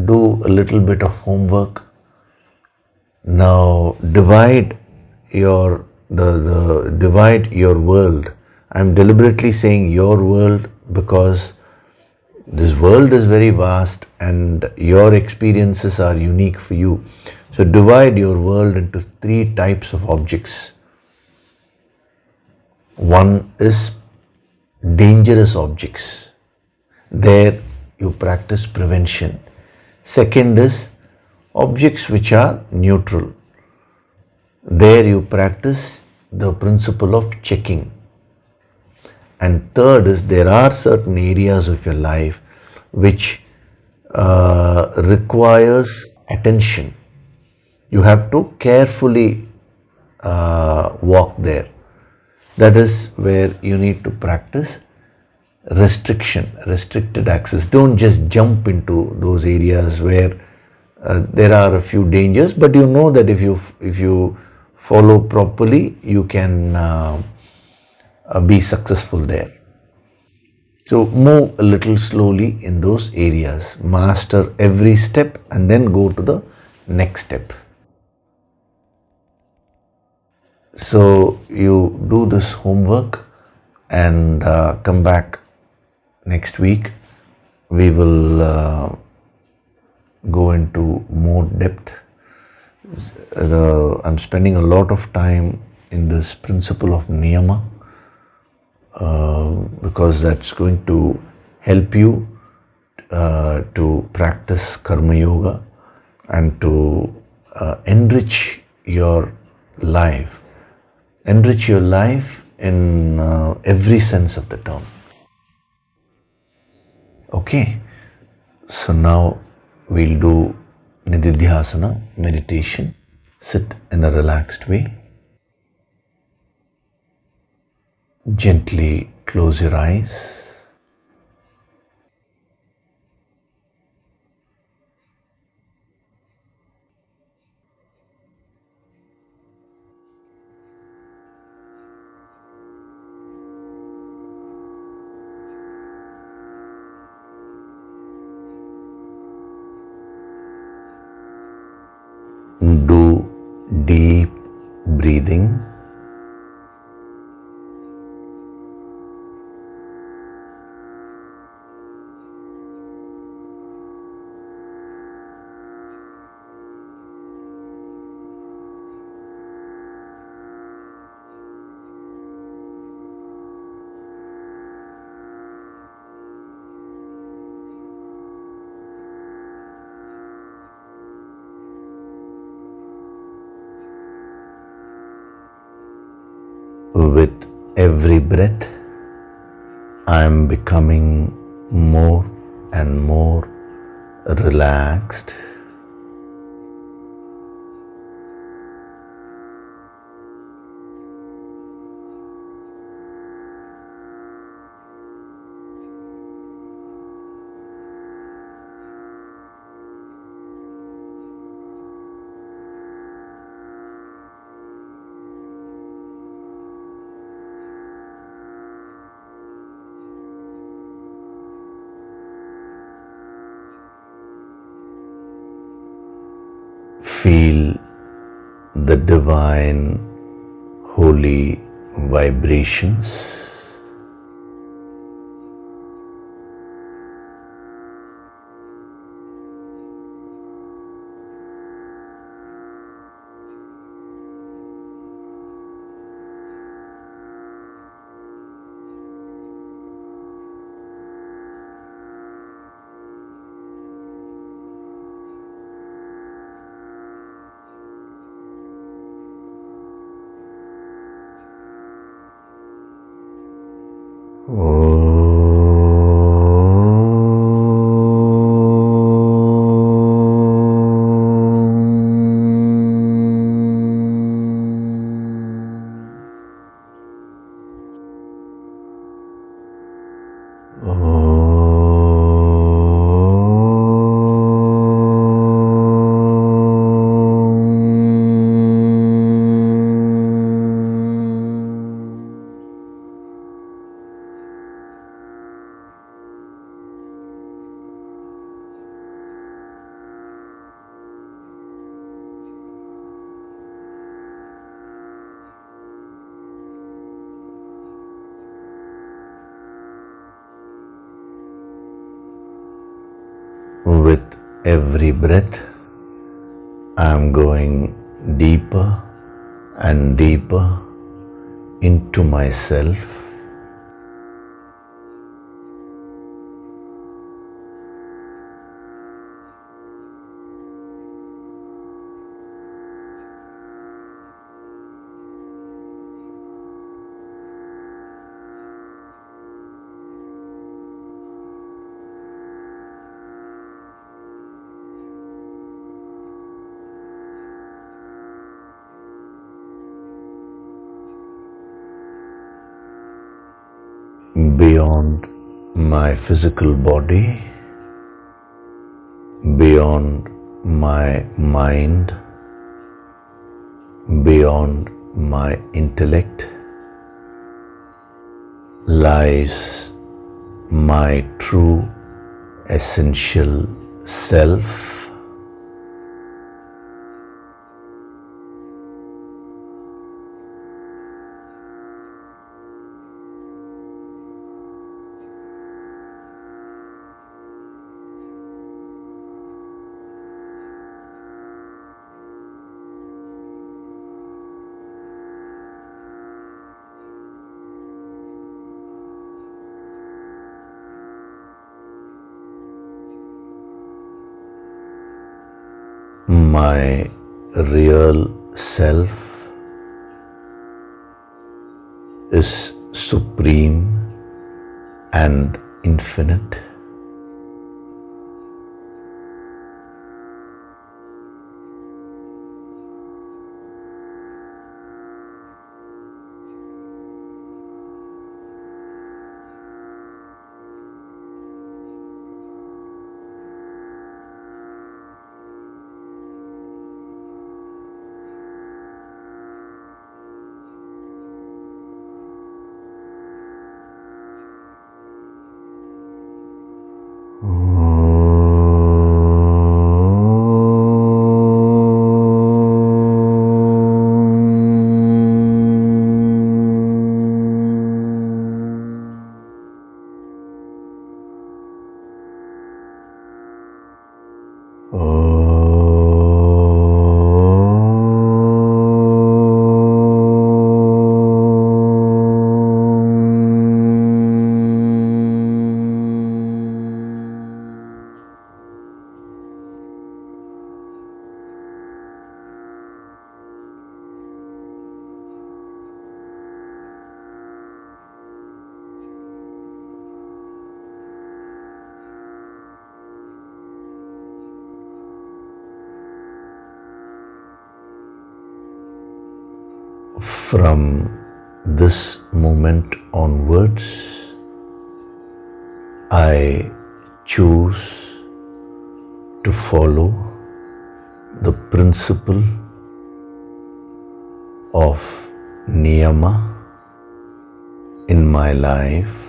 do a little bit of homework. Now divide your divide your world. I'm deliberately saying your world because this world is very vast and your experiences are unique for you. So divide your world into 3 types of objects. One is dangerous objects. There you practice prevention. Second is objects which are neutral. There you practice the principle of checking. And third is there are certain areas of your life which requires attention. You have to carefully walk there. That is where you need to practice restriction, restricted access. Don't just jump into those areas where there are a few dangers, but you know that if you follow properly, you can be successful there. So move a little slowly in those areas. Master every step and then go to the next step. So you do this homework and come back next week. We will go into more depth. I'm spending a lot of time in this principle of niyama because that's going to help you to practice karma yoga and to enrich your life. Enrich your life in every sense of the term. Okay, so now we'll do Nididhyasana meditation. Sit in a relaxed way. Gently close your eyes. Do deep breathing. With every breath, I am becoming more and more relaxed. Feel the divine, holy vibrations. With every breath, I am going deeper and deeper into myself. Beyond my physical body, beyond my mind, beyond my intellect, lies my true essential self. My real self is supreme and infinite. From this moment onwards, I choose to follow the principle of niyama in my life.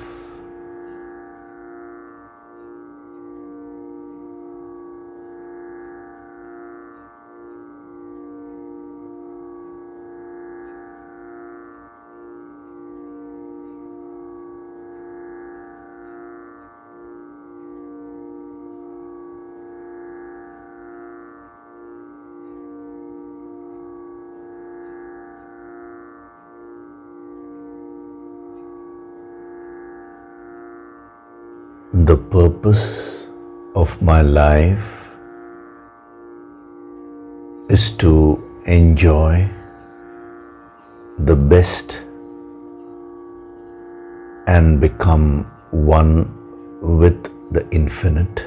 The purpose of my life is to enjoy the best and become one with the infinite.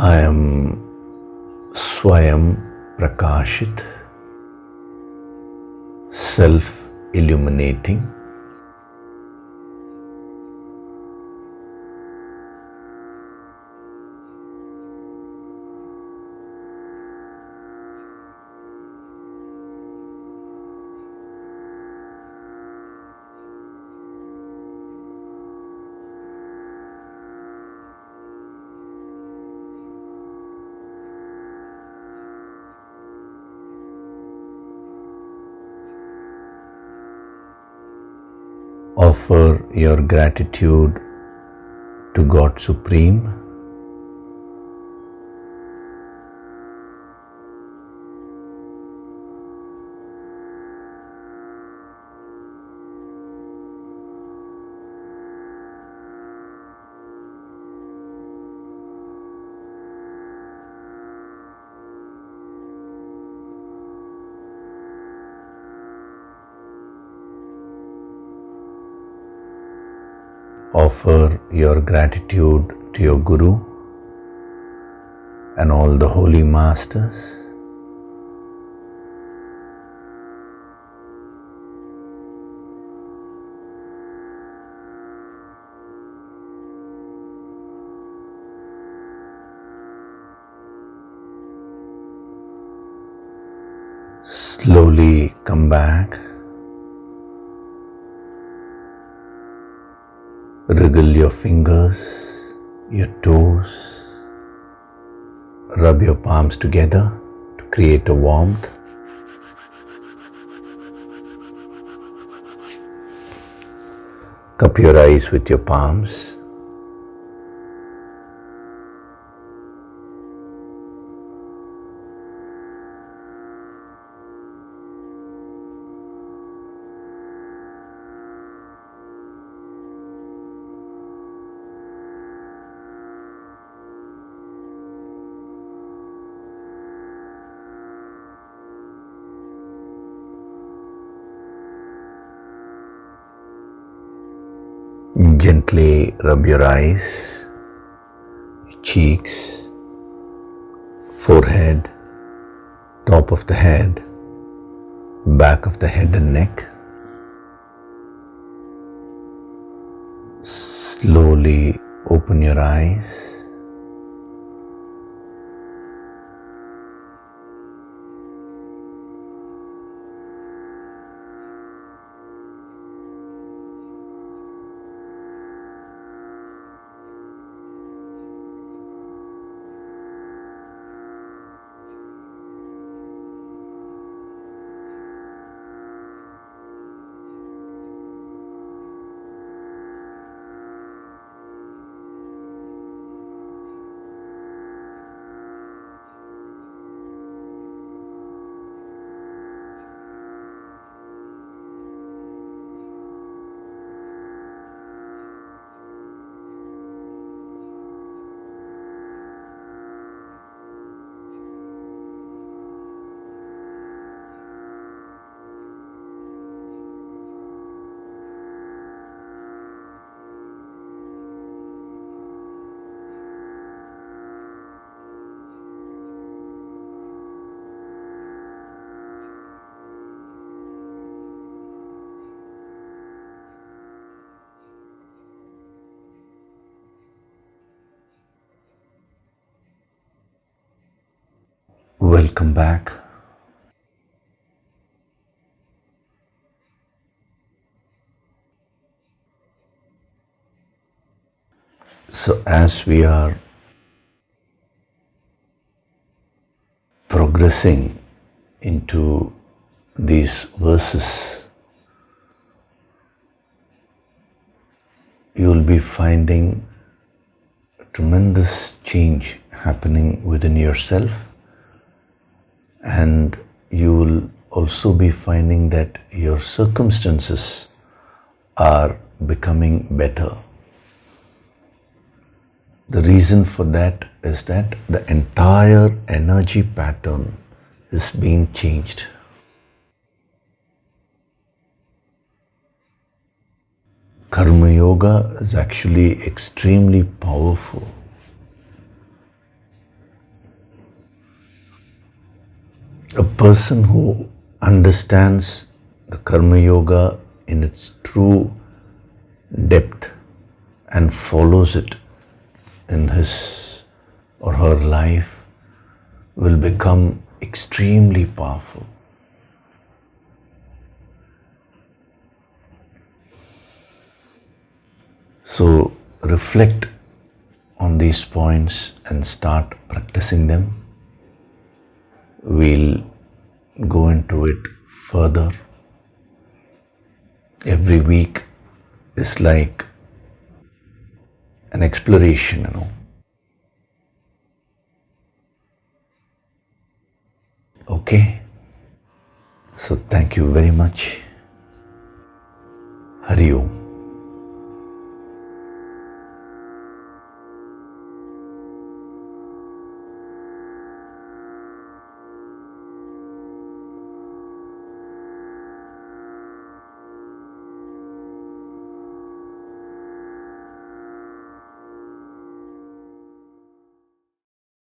I am Swayam Prakashit, self-illuminating. Offer your gratitude to God Supreme. Offer your gratitude to your Guru and all the holy masters. Slowly come back. Wriggle your fingers, your toes. Rub your palms together to create a warmth. Cup your eyes with your palms. Gently rub your eyes, cheeks, forehead, top of the head, back of the head and neck. Slowly open your eyes. Welcome back. So as we are progressing into these verses, you will be finding a tremendous change happening within yourself, and you will also be finding that your circumstances are becoming better. The reason for that is that the entire energy pattern is being changed. Karma Yoga is actually extremely powerful. A person who understands the Karma Yoga in its true depth and follows it in his or her life will become extremely powerful. So reflect on these points and start practicing them. We'll go into it further. Every week is like an exploration, Okay? So thank you very much. Hari Om.